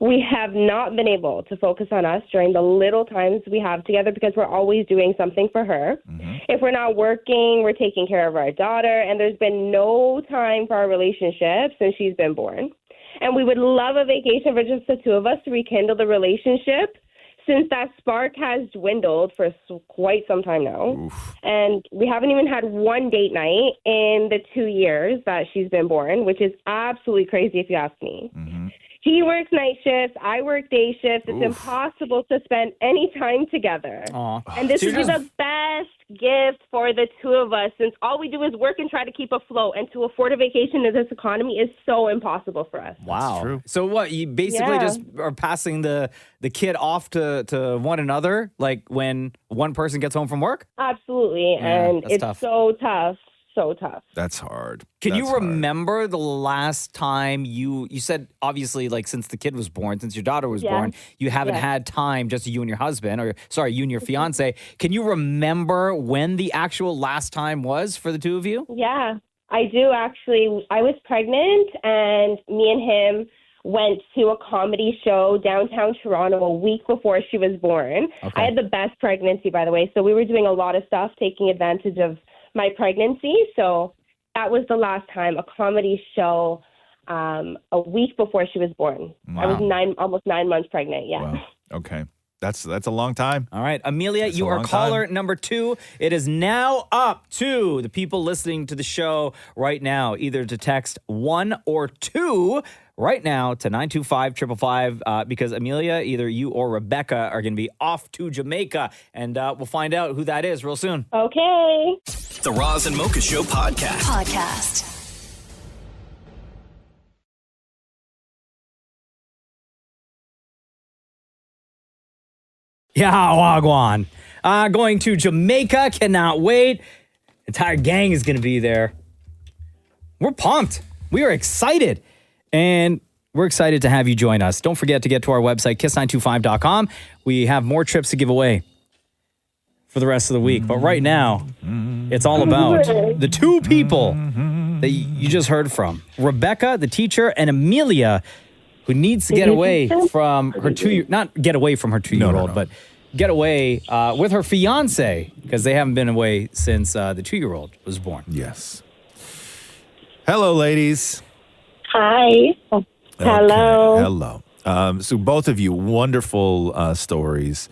We have not been able to focus on us during the little times we have together because we're always doing something for her. Mm-hmm. If we're not working, we're taking care of our daughter, and there's been no time for our relationship since she's been born. And we would love a vacation for just the two of us to rekindle the relationship since that spark has dwindled for quite some time now. Oof. And we haven't even had one date night in the 2 years that she's been born, which is absolutely crazy if you ask me. Mm-hmm. He works night shifts. I work day shifts. It's impossible to spend any time together. Aw. And this So would you're be the best gift for the two of us since all we do is work and try to keep afloat. And to afford a vacation in this economy is so impossible for us. Wow. true. So what, you basically Yeah. just are passing the kid off to one another, like when one person gets home from work? Absolutely. Yeah, And that's it's tough. so tough. So tough. That's hard. Can you That's hard. remember the last time you said, obviously, like since the kid was born, since your daughter was Yes. born, you haven't Yes. had time, just you and your husband, you and your fiance. Can you remember when the actual last time was for the two of you? Yeah, I do actually. I was pregnant and me and him went to a comedy show downtown Toronto a week before she was born. Okay. I had the best pregnancy, by the way. So we were doing a lot of stuff, taking advantage of my pregnancy. So that was the last time, a comedy show a week before she was born. Wow. I was almost 9 months pregnant. Yeah. Wow. Okay. That's a long time. All right, Amelia, That's you a are long caller time. number 2. It is now up to the people listening to the show right now, either to text 1 or 2 right now to 925-555, because Amelia, either you or Rebecca are going to be off to Jamaica, and we'll find out who that is real soon. Okay. The Roz and Mocha Show podcast. Yeah, Wagwan. Going to Jamaica, cannot wait. Entire gang is going to be there. We're pumped. We are excited. And we're excited to have you join us. Don't forget to get to our website, kiss925.com. We have more trips to give away for the rest of the week. But right now, it's all about the two people that you just heard from. Rebecca, the teacher, and Amelia, who needs to get away from her not get away from her 2-year-old, but get away with her fiance, because they haven't been away since the 2-year-old was born. Yes. Hello, ladies. Hi. Hello. Hello. So both of you, wonderful stories.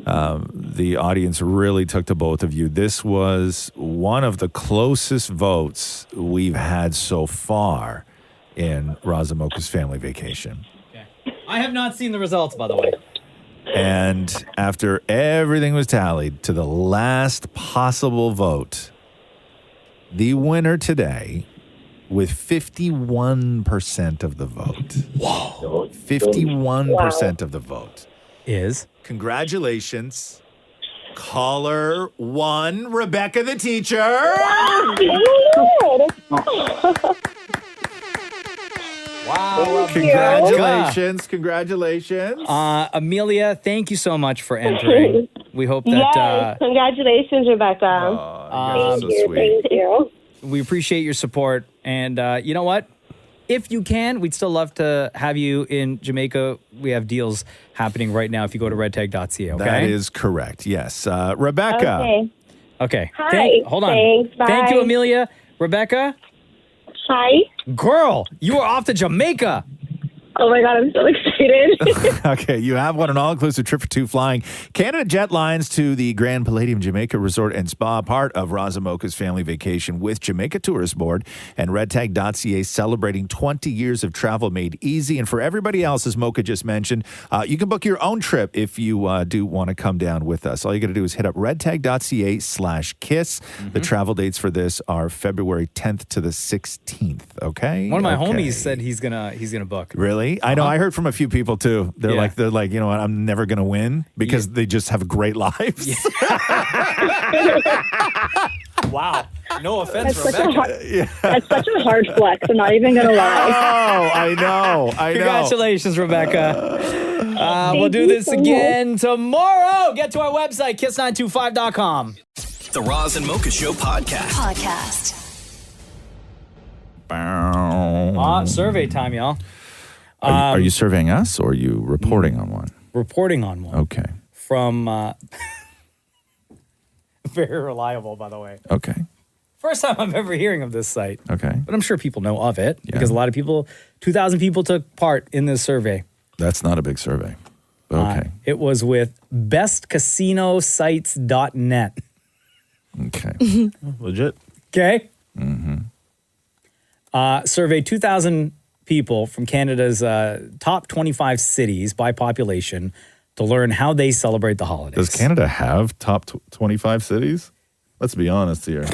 The audience really took to both of you. This was one of the closest votes we've had so far in Roz and Mocha's family vacation. Okay. I have not seen the results, by the way. And after everything was tallied to the last possible vote, the winner today, with 51% of the vote. Whoa. 51% of the vote. Is? Congratulations. Caller 1, Rebecca the teacher. Wow. Congratulations. Amelia, thank you so much for entering. We hope that Yes, congratulations, Rebecca. Thank you. Thank you. we appreciate your support. And you know what? If you can, we'd still love to have you in Jamaica. We have deals happening right now if you go to redtag.ca, okay? That is correct, yes. Rebecca. Okay. Hi. Hold on. Thanks. Bye. Thank you, Amelia. Rebecca? Hi. Girl, you are off to Jamaica. Oh my God, I'm so excited. Okay, you have won an all-inclusive trip for two flying Canada Jet Lines to the Grand Palladium Jamaica Resort and Spa, part of Roz Mocha's family vacation with Jamaica Tourist Board and redtag.ca, celebrating 20 years of travel made easy. And for everybody else, as Mocha just mentioned, you can book your own trip if you do want to come down with us. All you got to do is hit up redtag.ca/kiss. The travel dates for this are February 10th to the 16th, okay? One of my homies said he's gonna book. Really? I know. I heard from a few people too. They're like, you know what? I'm never going to win because they just have great lives. Wow. No offense, That's Rebecca. That's such a hard flex. I'm not even going to lie. Oh, I know. Congratulations, Rebecca. We'll do this again tomorrow. Get to our website, kiss925.com. The Roz and Mocha Show podcast. Survey time, y'all. Are you surveying us or are you reporting on one? Reporting on one. Okay. From very reliable, by the way. Okay. First time I'm ever hearing of this site. Okay. But I'm sure people know of it because a lot of people, 2,000 people took part in this survey. That's not a big survey. Okay. It was with bestcasinosites.net. Okay. Legit. Okay. Surveyed 2,000 people from Canada's top 25 cities by population to learn how they celebrate the holidays. Does Canada have top 25 cities? Let's be honest here.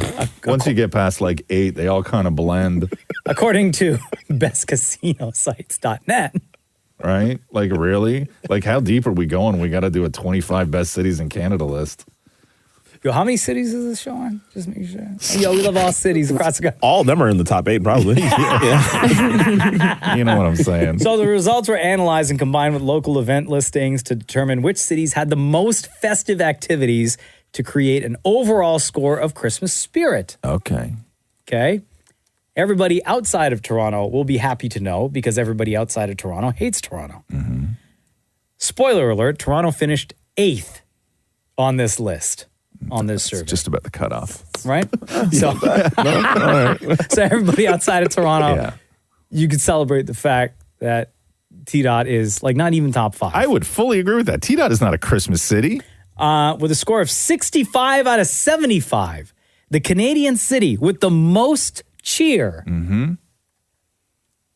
Once you get past like 8, they all kind of blend. According to bestcasinosites.net. Right? Like, really? Like, how deep are we going? We got to do a 25 best cities in Canada list. Yo, how many cities is this showing? Just make sure. Yo, we love all cities across the country. All of them are in the top 8, probably. You know what I'm saying. So the results were analyzed and combined with local event listings to determine which cities had the most festive activities to create an overall score of Christmas spirit. Okay. Okay. Everybody outside of Toronto will be happy to know because everybody outside of Toronto hates Toronto. Spoiler alert, Toronto finished 8th on this list. On this survey. Just about the cutoff. Right? So, so everybody outside of Toronto, you could celebrate the fact that T-Dot is like not even top 5. I would fully agree with that. T-Dot is not a Christmas city. With a score of 65 out of 75, the Canadian city with the most cheer,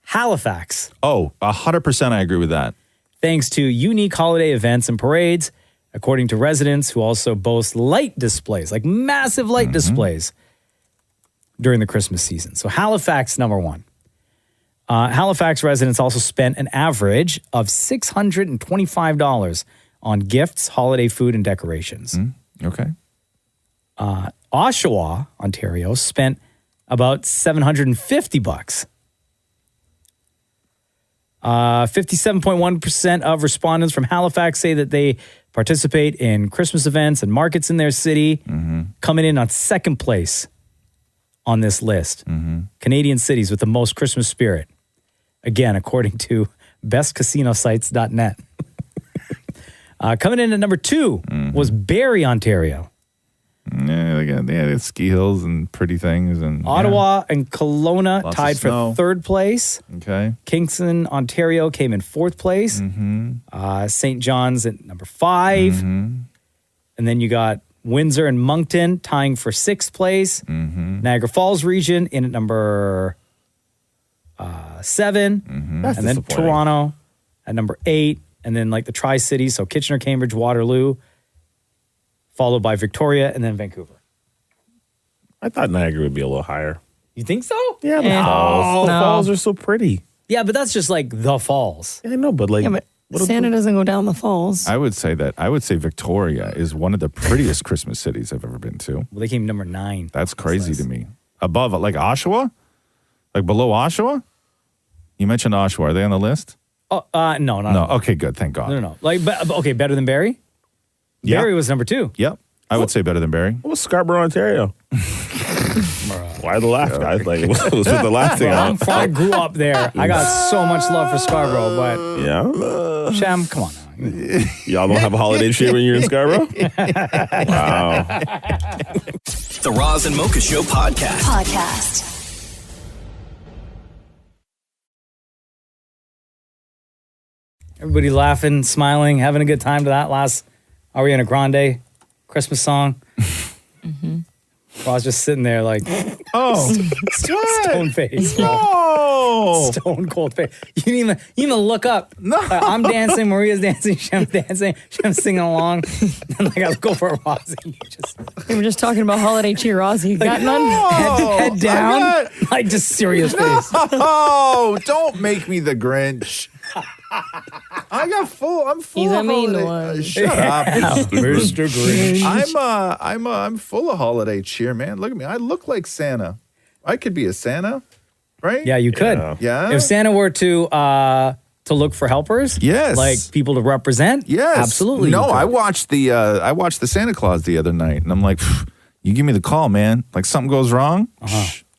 Halifax. Oh, 100% I agree with that. Thanks to unique holiday events and parades, according to residents who also boast light displays, like massive light displays during the Christmas season. So Halifax, number 1. Halifax residents also spent an average of $625 on gifts, holiday food, and decorations. Okay. Oshawa, Ontario, spent about $750. 57.1% of respondents from Halifax say that they participate in Christmas events and markets in their city, coming in on second place on this list. Canadian cities with the most Christmas spirit. Again, according to bestcasinosites.net. Coming in at number 2 was Barrie, Ontario. Yeah, they got ski hills and pretty things. And Ottawa and Kelowna Lots tied of snow. for 3rd place. Okay. Kingston, Ontario came in 4th place. St. John's at number 5. And then you got Windsor and Moncton tying for 6th place. Niagara Falls region in at number 7. That's and then disappointing. Toronto at number 8. And then like the Tri-Cities, so Kitchener, Cambridge, Waterloo, followed by Victoria and then Vancouver. I thought Niagara would be a little higher. You think so? Yeah, the falls. The falls are so pretty. Yeah, but that's just like the falls. I know, but like Santa doesn't go down the falls. I would say Victoria is one of the prettiest Christmas cities I've ever been to. Well, they came number 9. That's crazy to me. Above, like Oshawa? Like below Oshawa? You mentioned Oshawa. Are they on the list? Oh, no. Okay, good. Thank God. No. Like, okay, better than Barrie? Yeah. Barrie was number 2. Yep. I would say better than Barrie. What was Scarborough, Ontario? Why the laugh, guys? Like, what was with the laughing? I grew up there. I got so much love for Scarborough, but Shem, come on now. Y'all don't have a holiday tree when you're in Scarborough? Wow. The Roz and Mocha Show podcast. Everybody laughing, smiling, having a good time to that last Ariana Grande Christmas song. I was just sitting there like, stone face. No. Stone cold face. You didn't even look up. No. I'm dancing, Maria's dancing, Shem's dancing, Shem's singing along. And like I look over at Roz and We were just talking about holiday cheer, Roz. You got none? Head down. Like just serious face. Oh, don't make me the Grinch. I'm full He's of a mean holiday. one. Shut up, Mr. Grinch. I'm full of holiday cheer, man. Look at me. I look like Santa. I could be a Santa, right? Yeah, you could. Yeah. If Santa were to look for helpers, yes, like people to represent, yes, absolutely. No, I watched the Santa Claus the other night, and I'm like, you give me the call, man. Like something goes wrong,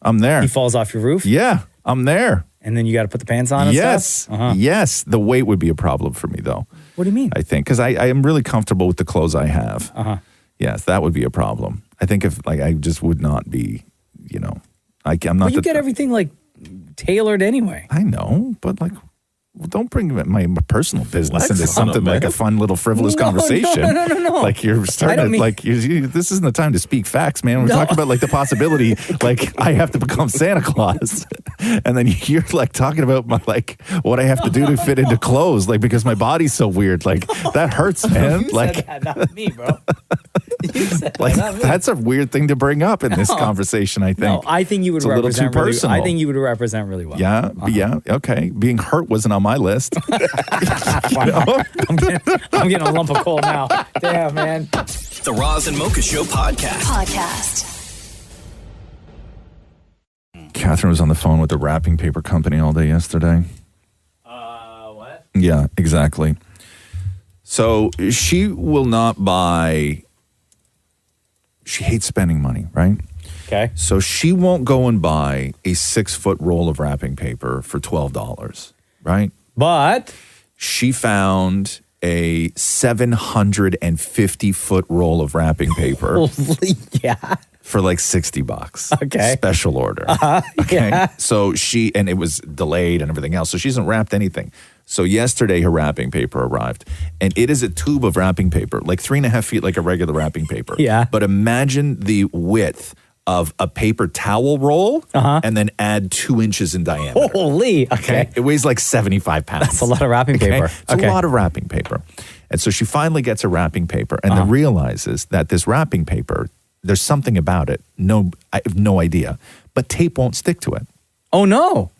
I'm there. He falls off your roof. Yeah, I'm there. And then you got to put the pants on and stuff? Yes. The weight would be a problem for me, though. What do you mean? I think, because I am really comfortable with the clothes I have. Yes, that would be a problem. I think if, like, I just would not be, I'm not. But you get everything, like, tailored anyway. I know, but, like, well, don't bring my personal business into something like a fun little frivolous conversation. No. Like you're starting to, like, this isn't the time to speak facts, man. We're talking about like the possibility, like I have to become Santa Claus, and then you're like talking about my like what I have to do to fit into clothes, like because my body's so weird, like that hurts, man. Like said that, not me, bro. You said like that, not me. that's a weird thing to bring up in this conversation. I think. No, I think you would it's a little represent too really, personal. I think you would represent really well. Yeah, yeah, okay. Being hurt wasn't on my list. I'm getting a lump of coal now. Damn, man. The Roz and Mocha Show podcast. Catherine was on the phone with the wrapping paper company all day yesterday. What? Yeah, exactly. So she will not buy. She hates spending money, right? Okay. So she won't go and buy a 6-foot roll of wrapping paper for $12, right? But she found a 750-foot roll of wrapping paper. Holy, yeah. For like $60. Okay. Special order. Okay. Yeah. So and it was delayed and everything else. So she hasn't wrapped anything. So yesterday her wrapping paper arrived, and it is a tube of wrapping paper, like 3.5 feet, like a regular wrapping paper. Yeah. But imagine the width of a paper towel roll, and then add 2 inches in diameter. Holy. Okay. It weighs like 75 pounds. That's a lot of wrapping paper. It's a lot of wrapping paper. And so she finally gets a wrapping paper and then realizes that this wrapping paper, there's something about it. I have no idea. But tape won't stick to it. Oh, no.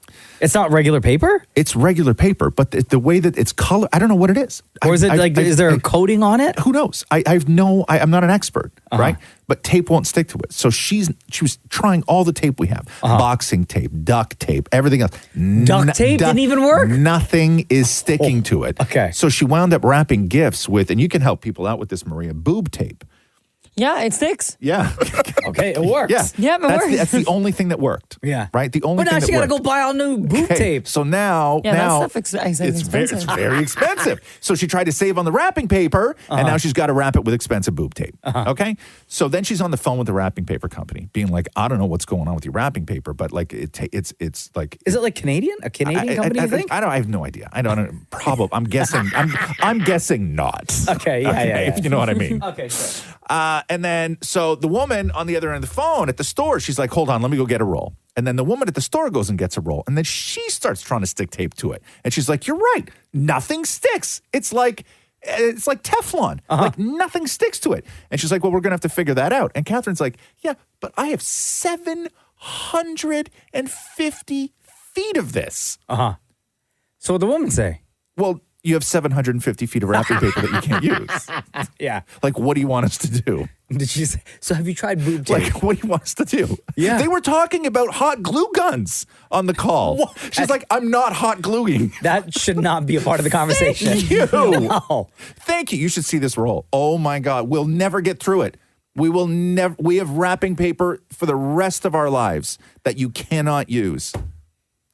It's not regular paper? It's regular paper, but the way that it's colored, I don't know what it is. Or is it is there a coating on it? Who knows? I'm not an expert, right? But tape won't stick to it. So she was trying all the tape we have. Boxing tape, duct tape, everything else. Duct tape didn't even work? Nothing is sticking to it. Okay. So she wound up wrapping gifts with, and you can help people out with this, Maria, boob tape. Yeah, it sticks. Yeah. Okay, it works. Yeah. Yeah, it works. That's the only thing that worked. Yeah. Right? The only But thing now that she got to worked. go buy all new boob tape. So now that stuff is it's expensive. very expensive. So she tried to save on the wrapping paper, and now she's got to wrap it with expensive boob tape. Okay? So then she's on the phone with the wrapping paper company, being like, I don't know what's going on with your wrapping paper, but like it's like... Is it like Canadian? A Canadian company, you think? I have no idea. I don't probably. I'm guessing. I'm guessing not. Okay, yeah. If you know what I mean. Okay, sure. And then, so the woman on the other end of the phone at the store, she's like, hold on, let me go get a roll. And then the woman at the store goes and gets a roll. And then she starts trying to stick tape to it. And she's like, you're right. Nothing sticks. It's like Teflon. Like nothing sticks to it. And she's like, well, we're going to have to figure that out. And Catherine's like, yeah, but I have 750 feet of this. So what the woman say? Well, You have 750 feet of wrapping paper that you can't use. Yeah. Like, what do you want us to do? Did she say, so have you tried boob tape? Like, what do you want us to do? Yeah. They were talking about hot glue guns on the call. She's like, I'm not hot gluing. That should not be a part of the conversation. Thank you. No. Thank you. You should see this roll. Oh my God. We'll never get through it. We have wrapping paper for the rest of our lives that you cannot use.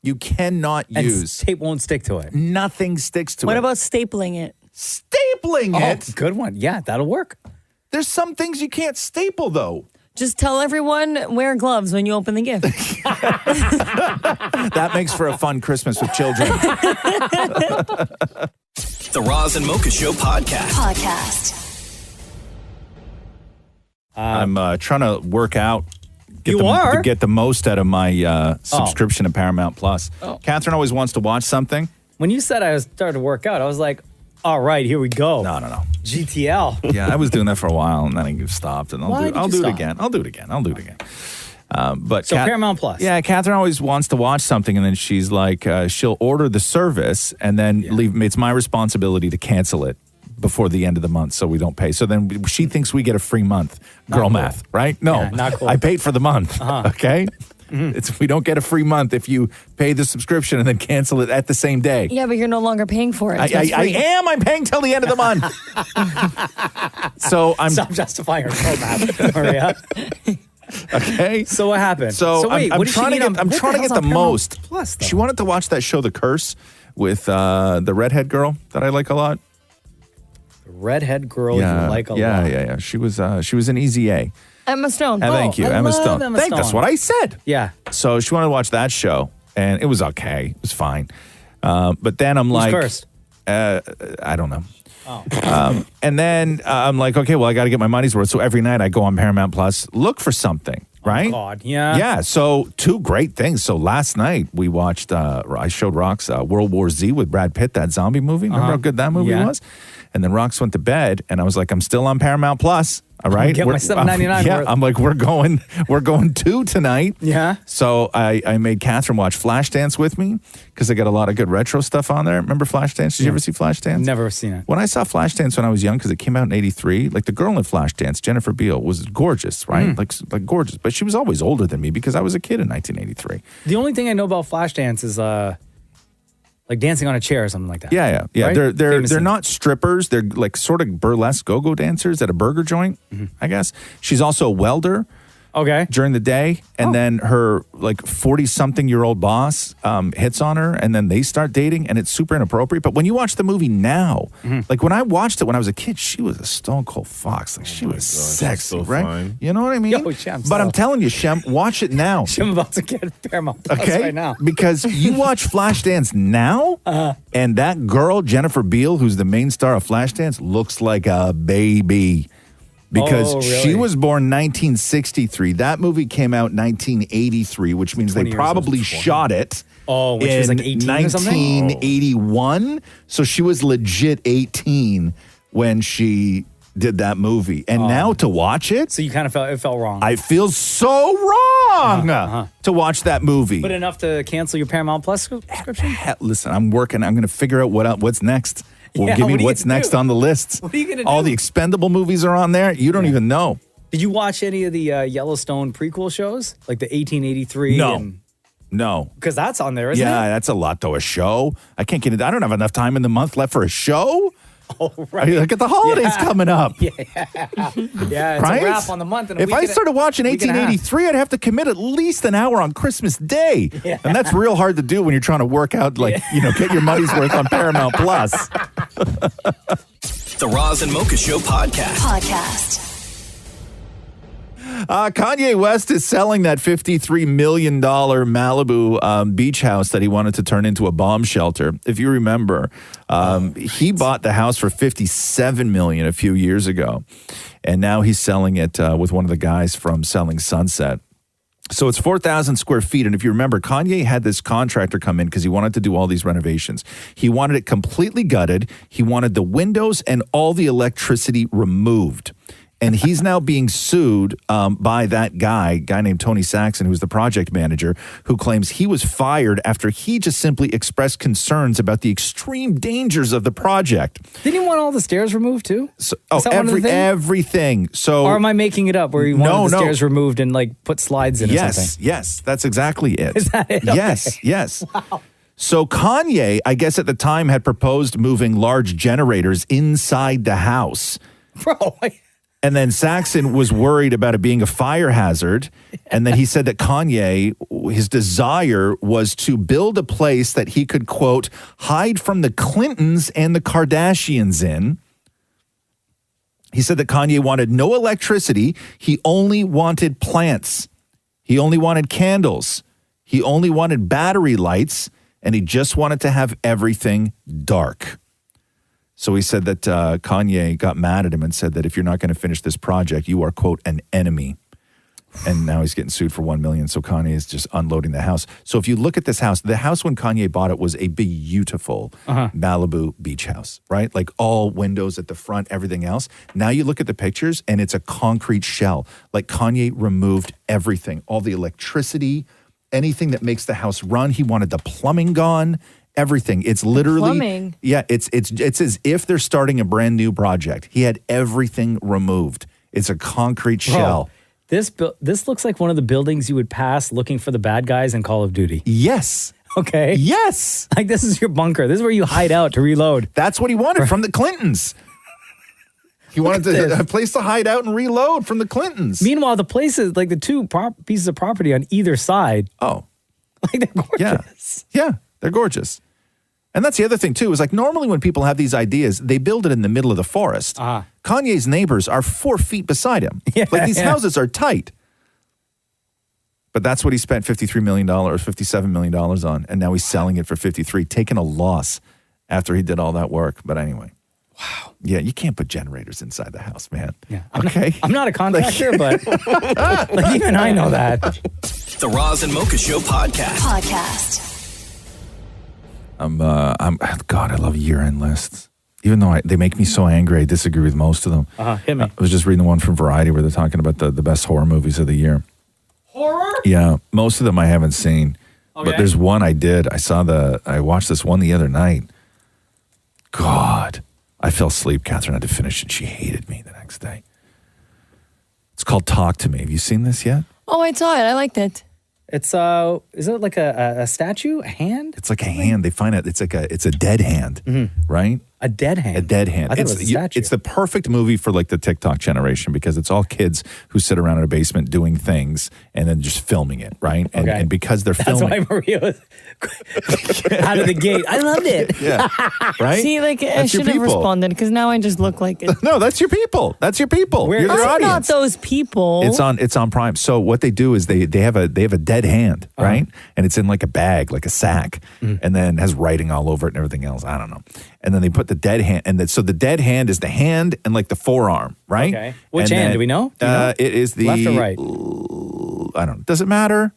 You cannot use. Tape won't stick to it. Nothing sticks to it. What about stapling it? Stapling it? Good one. Yeah, that'll work. There's some things you can't staple, though. Just tell everyone wear gloves when you open the gift. That makes for a fun Christmas with children. The Roz and Mocha Show Podcast. I'm trying to work out. are? Get the most out of my subscription to Paramount Plus. Oh. Catherine always wants to watch something. When you said I was starting to work out, I was like, all right, here we go. No. GTL. Yeah, I was doing that for a while, and then I stopped, and Why did I'll you do it stop? again. I'll do it again. But So Paramount Plus. Yeah, Catherine always wants to watch something, and then she's like, she'll order the service, and then leave. It's my responsibility to cancel it before the end of the month, so we don't pay. So then she thinks we get a free month. Girl math, right? No, Yeah, not cool. I paid for the month. Okay. We don't get a free month if you pay the subscription and then cancel it at the same day. Yeah, but you're no longer paying for it. I'm paying till the end of the month. So I'm Stop justifying her math, Maria. okay. So what happened? So wait, I'm what did she trying to need get on- I'm what trying to hell's get the on Paramount most. Plus, though? She wanted to watch that show, The Curse, with the redhead girl that I like a lot. Redhead girl you like a lot. Yeah. She was in Easy A. Emma Stone. Thank you, Emma Stone. Emma That's Stone. what I said. Yeah. So she wanted to watch that show, and it was okay. It was fine. But then I'm like, cursed? I don't know. Oh. And then I'm like, okay, well, I got to get my money's worth. So every night I go on Paramount Plus, look for something, right? God, yeah. Yeah. So two great things. So last night we watched, I showed Rox World War Z with Brad Pitt, that zombie movie. Remember how good that movie was? And then Rox went to bed, and I was like, I'm still on Paramount Plus. All right. Get my $7.99 Yeah. worth. I'm like, we're going 2 tonight. Yeah. So I made Catherine watch Flashdance with me because I got a lot of good retro stuff on there. Remember Flashdance? Did you ever see Flashdance? Never seen it. When I saw Flashdance when I was young, because it came out in '83, like the girl in Flashdance, Jennifer Beal, was gorgeous, right? Like gorgeous. But she was always older than me because I was a kid in 1983. The only thing I know about Flashdance is like dancing on a chair or something like that. Yeah. Right? They're Famous thing. not strippers. They're like sort of burlesque go-go dancers at a burger joint, I guess. She's also a welder. Okay. During the day, and then her like 40-something-year-old boss hits on her, and then they start dating, and it's super inappropriate. But when you watch the movie now, like when I watched it when I was a kid, she was a stone cold fox. Like she was sexy, so right? fine. You know what I mean? Yo, Shem, but I'm so- telling you, Shem, watch it now. I'm about to get Paramount Plus Okay, right now. because you watch Flashdance now, and that girl Jennifer Beal, who's the main star of Flashdance, looks like a baby. Because Oh, really? she was born 1963. That movie came out 1983, which means 20 they years probably old before. shot it. Oh, when she was like 18 or something? 1981. So she was legit 18 when she did that movie. And now to watch it, So you kind of felt wrong. I feel so wrong to watch that movie. But enough to cancel your Paramount Plus subscription? Listen, I'm working. I'm going to figure out what's next. Well, Yeah, give me what are you what's gonna next do? on the list. What are you gonna All do? the expendable movies are on there. You don't even know. Did you watch any of the Yellowstone prequel shows? Like the 1883? No. No. Because that's on there, isn't it? Yeah, that's a lot though. A show. I can't get it. I don't have enough time in the month left for a show. Oh, I right. mean, look at the holidays coming up. Yeah, it's Right? a wrap on the month. And a If week I and a- started watching week and a half. 1883, I'd have to commit at least an hour on Christmas Day. Yeah. And that's real hard to do when you're trying to work out, like, get your money's worth on Paramount Plus. The Roz and Mocha Show podcast. Kanye West is selling that $53 million Malibu beach house that he wanted to turn into a bomb shelter. If you remember, he bought the house for $57 million a few years ago. And now he's selling it with one of the guys from Selling Sunset. So it's 4,000 square feet. And if you remember, Kanye had this contractor come in because he wanted to do all these renovations. He wanted it completely gutted. He wanted the windows and all the electricity removed. And he's now being sued by that guy named Tony Saxon, who's the project manager, who claims he was fired after he just simply expressed concerns about the extreme dangers of the project. Didn't he want all the stairs removed too? So, Is that one of the things? everything. So, or am I making it up where he wanted the stairs removed and like put slides in or something? Yes, that's exactly it. Is that it? Yes. Wow. So Kanye, I guess at the time, had proposed moving large generators inside the house. Bro, and then Saxon was worried about it being a fire hazard. And then he said that Kanye, his desire was to build a place that he could, quote, hide from the Clintons and the Kardashians in. He said that Kanye wanted no electricity. He only wanted plants. He only wanted candles. He only wanted battery lights. And he just wanted to have everything dark. So he said that Kanye got mad at him and said that if you're not going to finish this project, you are, quote, an enemy. And now he's getting sued for $1 million. So Kanye is just unloading the house. So if you look at this house, the house when Kanye bought it was a beautiful Malibu beach house, right? Like all windows at the front, everything else. Now you look at the pictures and it's a concrete shell. Like Kanye removed everything, all the electricity, anything that makes the house run. He wanted the plumbing gone. Everything. It's literally Plumbing. Yeah, it's as if they're starting a brand new project. He had everything removed. It's a concrete shell. This looks like one of the buildings you would pass looking for the bad guys in Call of Duty. Yes. Okay. Yes. Like this is your bunker. This is where you hide out to reload. That's what he wanted from the Clintons. He wanted a place to hide out and reload from the Clintons. Meanwhile, the places, like the two pieces of property on either side. Oh. Like they're gorgeous. Yeah, they're gorgeous. And that's the other thing, too, is like normally when people have these ideas, they build it in the middle of the forest. Kanye's neighbors are 4 feet beside him. Like these houses are tight. But that's what he spent $53 million, $57 million on. And now he's selling it for $53, taking a loss after he did all that work. But anyway. Wow. Yeah, you can't put generators inside the house, man. Yeah. I'm not a contractor, but like even I know that. The Roz and Mocha Show podcast. God, I love year-end lists. Even though they make me so angry, I disagree with most of them. Hit me. I was just reading the one from Variety where they're talking about the best horror movies of the year. Horror? Yeah, most of them I haven't seen. Okay. But there's one I did. I watched this one the other night. God, I fell asleep. Catherine had to finish and she hated me the next day. It's called Talk to Me. Have you seen this yet? Oh, I saw it. I liked it. It's is it like a statue, a hand? It's like a hand. They find out it's a dead hand, right? A dead hand. A dead hand. I thought it was a statue. It's the perfect movie for like the TikTok generation because it's all kids who sit around in a basement doing things and then just filming it, right? And because they're filming, that's why Maria was out of the gate. I loved it. Yeah, right. See, like I That's your should have people. responded because now I just look like it. No, that's your people. That's your people. You're their I'm audience. not those people. It's on Prime. So what they do is they have a dead hand, right? And it's in like a bag, like a sack, and then has writing all over it and everything else. I don't know. And then they put the dead hand, so the dead hand is the hand and like the forearm, right? Okay. Which hand? Do we know? Do you know? It is the left or right? I don't know. Does it matter?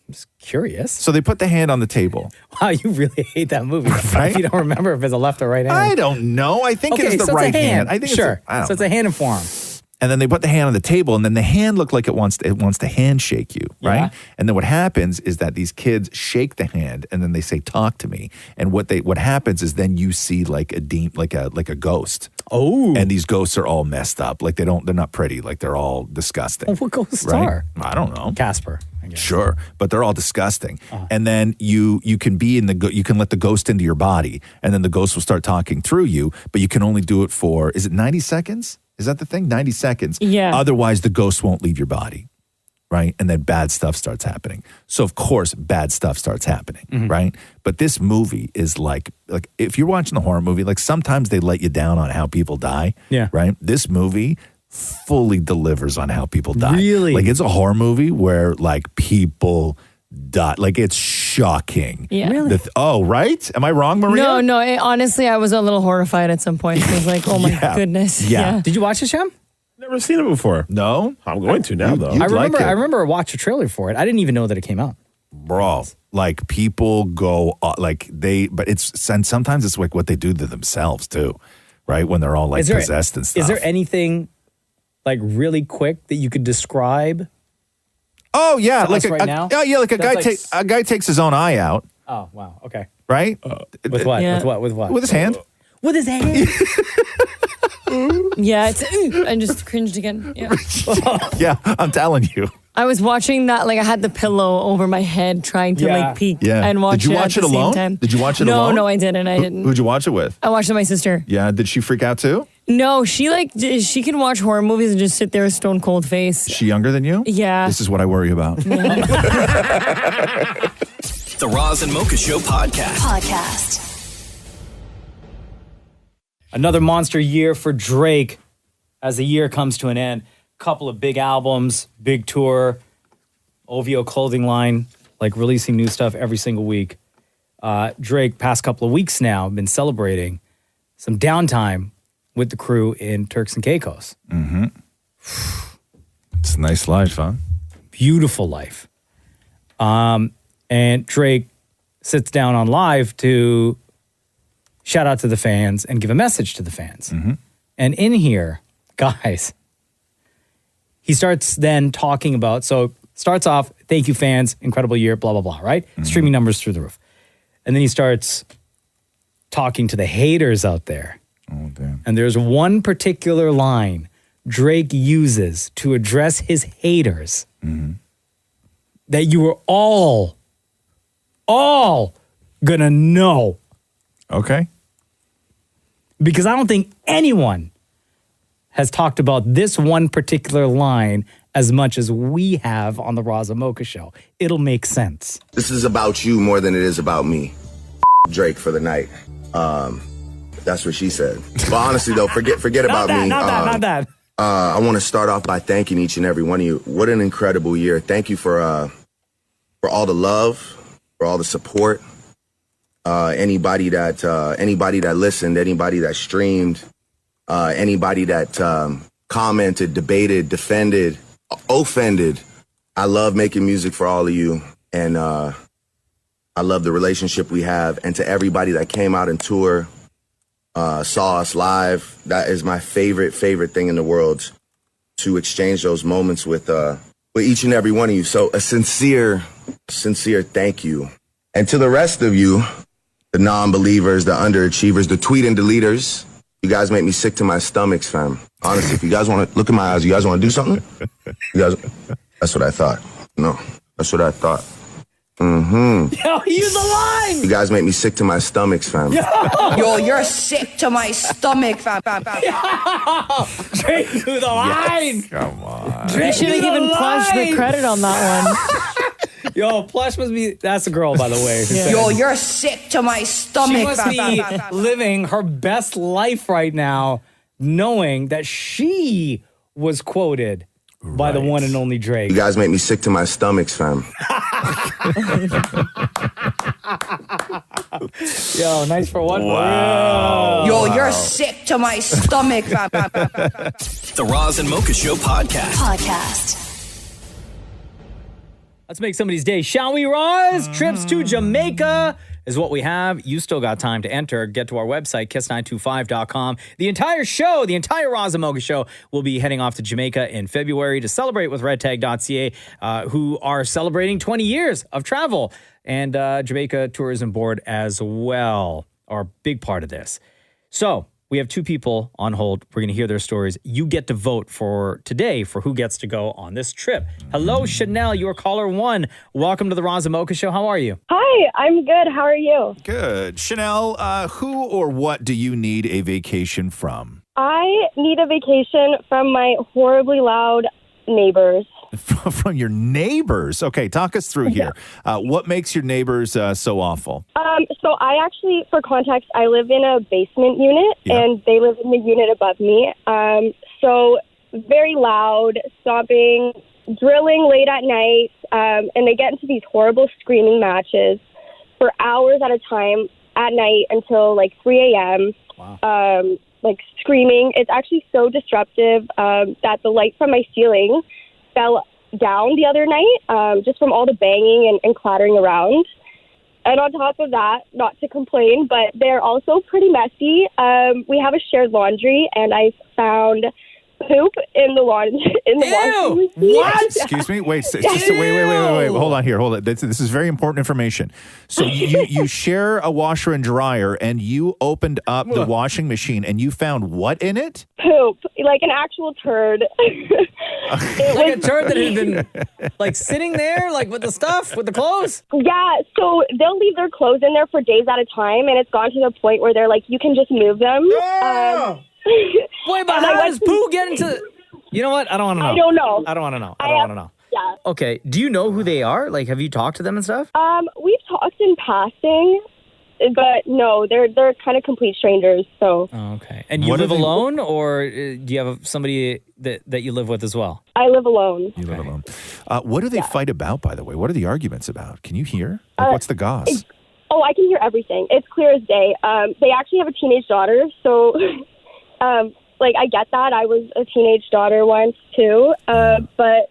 I'm just curious. So they put the hand on the table. Wow, you really hate that movie. Right? If you don't remember if it's a left or right hand. I don't know. I think it's the right hand. I think sure. I don't So it's a hand and forearm. And then they put the hand on the table, and then the hand looked like it wants to handshake you, right? Yeah. And then what happens is that these kids shake the hand, and then they say, "Talk to me." And what happens is then you see like a ghost. Oh, and these ghosts are all messed up. Like they're not pretty. Like they're all disgusting. Well, what ghosts right? are? I don't know. Casper. I guess. Sure, but they're all disgusting. And then you can be you can let the ghost into your body, and then the ghost will start talking through you. But you can only do it for 90 seconds? Is that the thing? 90 seconds. Yeah. Otherwise, the ghost won't leave your body, right? And then bad stuff starts happening. So, of course, bad stuff starts happening, right? But this movie is like if you're watching a horror movie, like sometimes they let you down on how people die, right? This movie fully delivers on how people die. Really? Like it's a horror movie where like people die. Like it's shocking. Yeah. Really? Right? Am I wrong, Maria? No. Honestly, I was a little horrified at some point. I was like, oh my goodness. Yeah. Did you watch it, Shem? Never seen it before. No? I'm going to now, though. You'd like it. I remember I watched a trailer for it. I didn't even know that it came out. Bro, like people go and sometimes it's like what they do to themselves too, right? When they're all like possessed and stuff. Is there anything like really quick that you could describe? Oh yeah, To us right now? like a That's guy like a guy takes his own eye out, Oh, wow. Okay. right? With what? Yeah. With what? With what? With his hand. With his hand. Yeah, it's. I just cringed again. Yeah. Yeah, I'm telling you. I was watching that, like I had the pillow over my head trying to like peek and watch Did you watch it it at the alone? same time. Did you watch it no, alone? No, I didn't. I didn't. Who'd you watch it with? I watched it with my sister. Yeah, did she freak out too? No, she she can watch horror movies and just sit there with stone cold face. Is she younger than you? Yeah. This is what I worry about. The Roz and Mocha Show podcast. Another monster year for Drake as the year comes to an end. Couple of big albums, big tour, OVO clothing line, like releasing new stuff every single week. Drake, past couple of weeks now, been celebrating some downtime with the crew in Turks and Caicos. Mm-hmm. It's a nice life, huh? Beautiful life. And Drake sits down on live to shout out to the fans and give a message to the fans. Mm-hmm. And in here, guys, he starts then talking about, so starts off, thank you fans, incredible year, blah, blah, blah, right? Mm-hmm. Streaming numbers through the roof. And then he starts talking to the haters out there. Oh, damn. And there's one particular line Drake uses to address his haters that you were all gonna know. Okay. Because I don't think anyone has talked about this one particular line as much as we have on the Roz and Mocha Show. It'll make sense. This is about you more than it is about me. Drake for the night. That's what she said. But honestly, though, forget about me. Not that. I want to start off by thanking each and every one of you. What an incredible year. Thank you for all the love, for all the support. Anybody that listened, anybody that streamed, anybody that commented, debated, defended, offended. I love making music for all of you, and I love the relationship we have. And to everybody that came out and tour, saw us live, that is my favorite thing in the world, to exchange those moments with each and every one of you. So a sincere thank you. And to the rest of you, the non-believers, the underachievers, the tweet and deleters, you guys make me sick to my stomachs, fam. Honestly, if you guys want to look in my eyes, you guys want to do something? That's what I thought. No, that's what I thought. Mm-hmm. Yo, use the line! You guys make me sick to my stomachs, fam. Yo, you're sick to my stomach, fam. Drake through the line! Come on. Drake should have given Plush the credit on that one. Yo, Plush must be, that's a girl, by the way. Yeah. Yo, you're sick to my stomach, She must be living her best life right now, knowing that she was quoted by the one and only Drake. You guys make me sick to my stomachs, fam. Yo, nice for one. Wow. Yo, you're sick to my stomach, fam. The Roz and Mocha Show podcast. Let's make somebody's day, shall we, Roz? Trips to Jamaica is what we have. You still got time to enter. Get to our website, kiss925.com. The entire show, the entire Roz and Mocha Show, will be heading off to Jamaica in February to celebrate with redtag.ca, who are celebrating 20 years of travel. And Jamaica Tourism Board as well are a big part of this. So we have two people on hold. We're going to hear their stories. You get to vote for today for who gets to go on this trip. Hello, Chanel. You're caller one. Welcome to the Roz and Mocha Show. How are you? Hi, I'm good. How are you? Good. Chanel, who or what do you need a vacation from? I need a vacation from my horribly loud neighbors. From your neighbors? Okay, talk us through here. What makes your neighbors so awful? So I actually, for context, I live in a basement unit, and they live in the unit above me. So very loud, stomping, drilling late at night, and they get into these horrible screaming matches for hours at a time at night until like 3 a.m. Wow. Like screaming. It's actually so disruptive that the light from my ceiling fell down the other night, just from all the banging and clattering around. And on top of that, not to complain, but they're also pretty messy. We have a shared laundry, and I found poop in the washing machine. What? Excuse me. Wait. Wait. Hold on here. Hold on. This is very important information. So you share a washer and dryer, and you opened up the washing machine, and you found what in it? Poop, like an actual turd. Like a turd that had been like sitting there, like with the stuff, with the clothes? Yeah, so they'll leave their clothes in there for days at a time, and it's gone to the point where they're like, you can just move them. Wait, but how does poo get into... You know what? I don't want to know. I don't know. I don't want to know. I don't want to know. Yeah. Okay. Do you know who they are? Like, have you talked to them and stuff? We've talked in passing, but no, they're kind of complete strangers. So. Oh, okay. And you live alone, or do you have somebody that you live with as well? I live alone. You live alone. What do they fight about, by the way? What are the arguments about? Can you hear? Like, what's the goss? I can hear everything. It's clear as day. They actually have a teenage daughter, so like I get that. I was a teenage daughter once too, but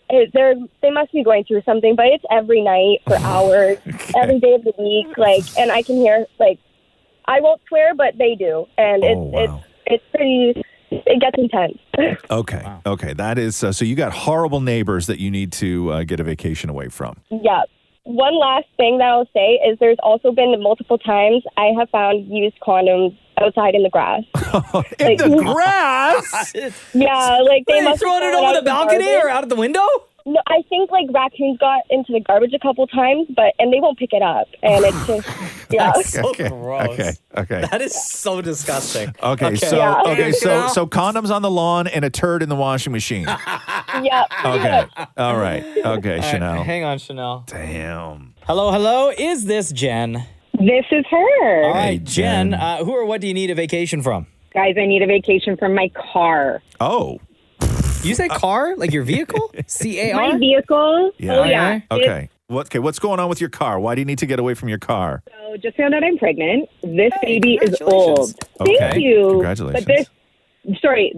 they must be going through something. But it's every night for hours, every day of the week. Like, and I can hear, like, I won't swear, but they do, and it's pretty. It gets intense. Okay. Wow. Okay. That is so. You got horrible neighbors that you need to get a vacation away from. Yeah. One last thing that I'll say is there's also been multiple times I have found used condoms outside in the grass. In the grass? Yeah, like they must thrown it over the balcony or out of the window? No, I think like raccoons got into the garbage a couple times, and they won't pick it up, and it's just That's so gross. Okay. That is so disgusting. Okay. So condoms on the lawn and a turd in the washing machine. Yeah. Okay. All right. Okay, All right, Chanel. hang on, Chanel. Damn. Hello. Is this Jen? This is her. All right, Jen. Who or what do you need a vacation from? Guys, I need a vacation from my car. Oh. You say car? Like your vehicle? C-A-R? My vehicle. Yeah. Oh, yeah. Okay. What's going on with your car? Why do you need to get away from your car? So just found out I'm pregnant. This baby is old. Okay. Thank you. Congratulations. But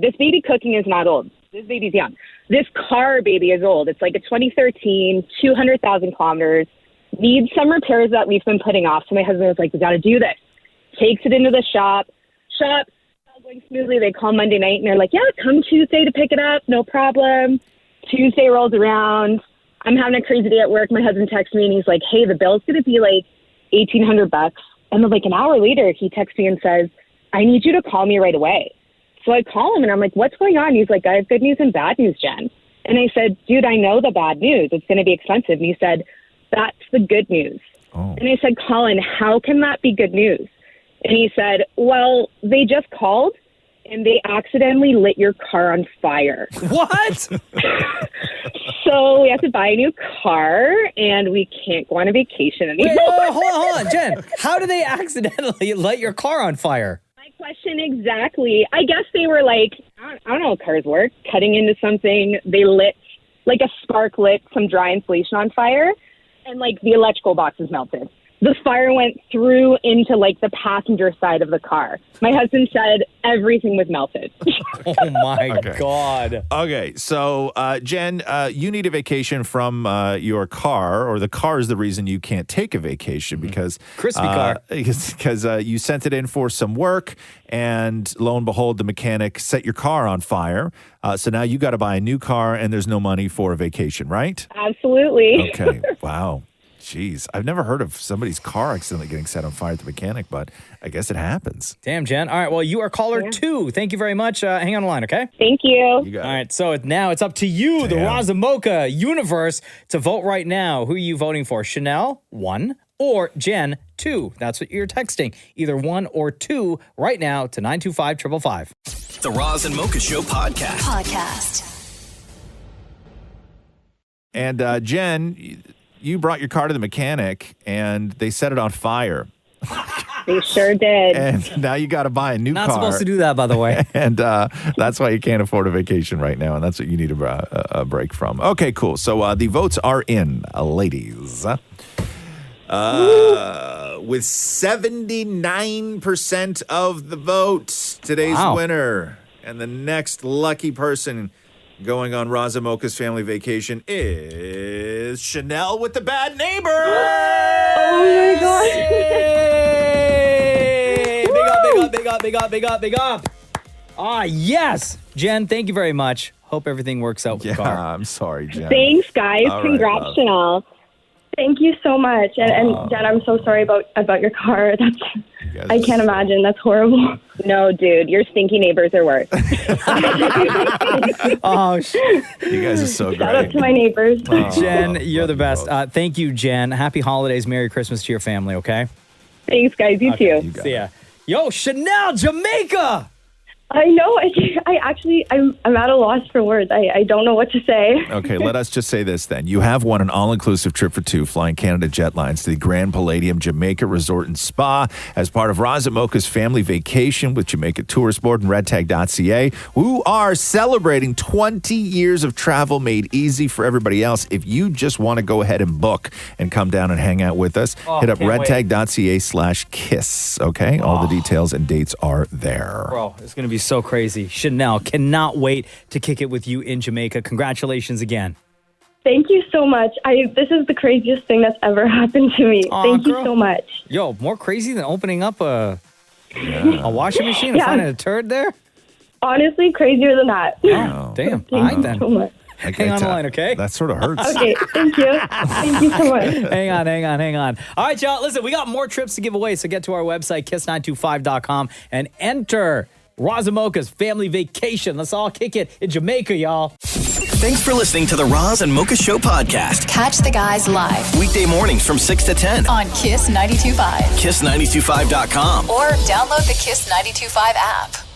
this baby cooking is not old. This baby's young. This car baby is old. It's like a 2013, 200,000 kilometers. Needs some repairs that we've been putting off. So my husband was like, we got to do this. Takes it into the shop. All going smoothly. They call Monday night and they're like, yeah, come Tuesday to pick it up. No problem. Tuesday rolls around. I'm having a crazy day at work. My husband texts me and he's like, hey, the bill's going to be like $1,800. And then like an hour later, he texts me and says, I need you to call me right away. So I call him and I'm like, what's going on? He's like, I have good news and bad news, Jen. And I said, dude, I know the bad news. It's going to be expensive. And he said, that's the good news. Oh. And I said, Colin, how can that be good news? And he said, well, they just called and they accidentally lit your car on fire. What? So we have to buy a new car and we can't go on a vacation anymore. Wait, hold on, Jen. How do they accidentally light your car on fire? My question exactly. I guess they were like, I don't know how cars work, cutting into something. They lit, like a spark lit some dry insulation on fire and like the electrical box is melted. The fire went through into like the passenger side of the car. My husband said everything was melted. Oh my God. Okay, so Jen, you need a vacation from your car, or the car is the reason you can't take a vacation because crispy car. Because you sent it in for some work, and lo and behold, the mechanic set your car on fire. So now you got to buy a new car, and there's no money for a vacation, right? Absolutely. Okay. Wow. Jeez, I've never heard of somebody's car accidentally getting set on fire at the mechanic, but I guess it happens. Damn, Jen. All right, well, you are caller 2. Thank you very much. Hang on the line, okay? Thank you. You got All right, so now it's up to you, the Roz Mocha universe, to vote right now. Who are you voting for? Chanel, 1, or Jen, 2? That's what you're texting. Either 1 or 2 right now to 925-555. The Roz and Mocha Show podcast. And Jen, you brought your car to the mechanic, and they set it on fire. They sure did. And now you got to buy a new car. Not supposed to do that, by the way. And that's why you can't afford a vacation right now, and that's what you need a break from. Okay, cool. So the votes are in, ladies. With 79% of the votes, today's winner and the next lucky person going on Roz and Mocha's family vacation is Chanel with the bad neighbor. Oh my God. Big up. Yes. Jen, thank you very much. Hope everything works out with the car. I'm sorry, Jen. Thanks, guys. All right, Congrats, love. Chanel. Thank you so much. And Jen, I'm so sorry about your car. I can't imagine. That's horrible. No, dude, your stinky neighbors are worse. Oh, you guys are so great. Shout out to my neighbors. Jen, you're the best. Thank you, Jen. Happy holidays. Merry Christmas to your family, okay? Thanks, guys. You too. See ya. Yo, Chanel, Jamaica. I know. I'm at a loss for words. I don't know what to say. Okay, let us just say this then. You have won an all-inclusive trip for two flying Canada Jetlines to the Grand Palladium Jamaica Resort and Spa as part of Roz Mocha's family vacation with Jamaica Tourist Board and redtag.ca, who are celebrating 20 years of travel made easy for everybody else. If you just want to go ahead and book and come down and hang out with us, hit up redtag.ca/kiss, okay? All the details and dates are there. Bro, it's going to be so crazy. Chanel, cannot wait to kick it with you in Jamaica. Congratulations again. Thank you so much. This is the craziest thing that's ever happened to me. Thank you so much. Yo, more crazy than opening up a washing machine and finding a turd there? Honestly, crazier than that. Oh, damn. All right, then. So much. Hang on the line, okay? That sort of hurts. Okay, thank you. Thank you so much. Hang on. All right, y'all. Listen, we got more trips to give away, so get to our website, kiss925.com, and enter Roz Mocha's family vacation. Let's all kick it in Jamaica, y'all. Thanks for listening to the Roz and Mocha Show podcast. Catch the guys live Weekday mornings from 6 to 10 on Kiss 92.5. kiss925.com. Or download the Kiss 92.5 app.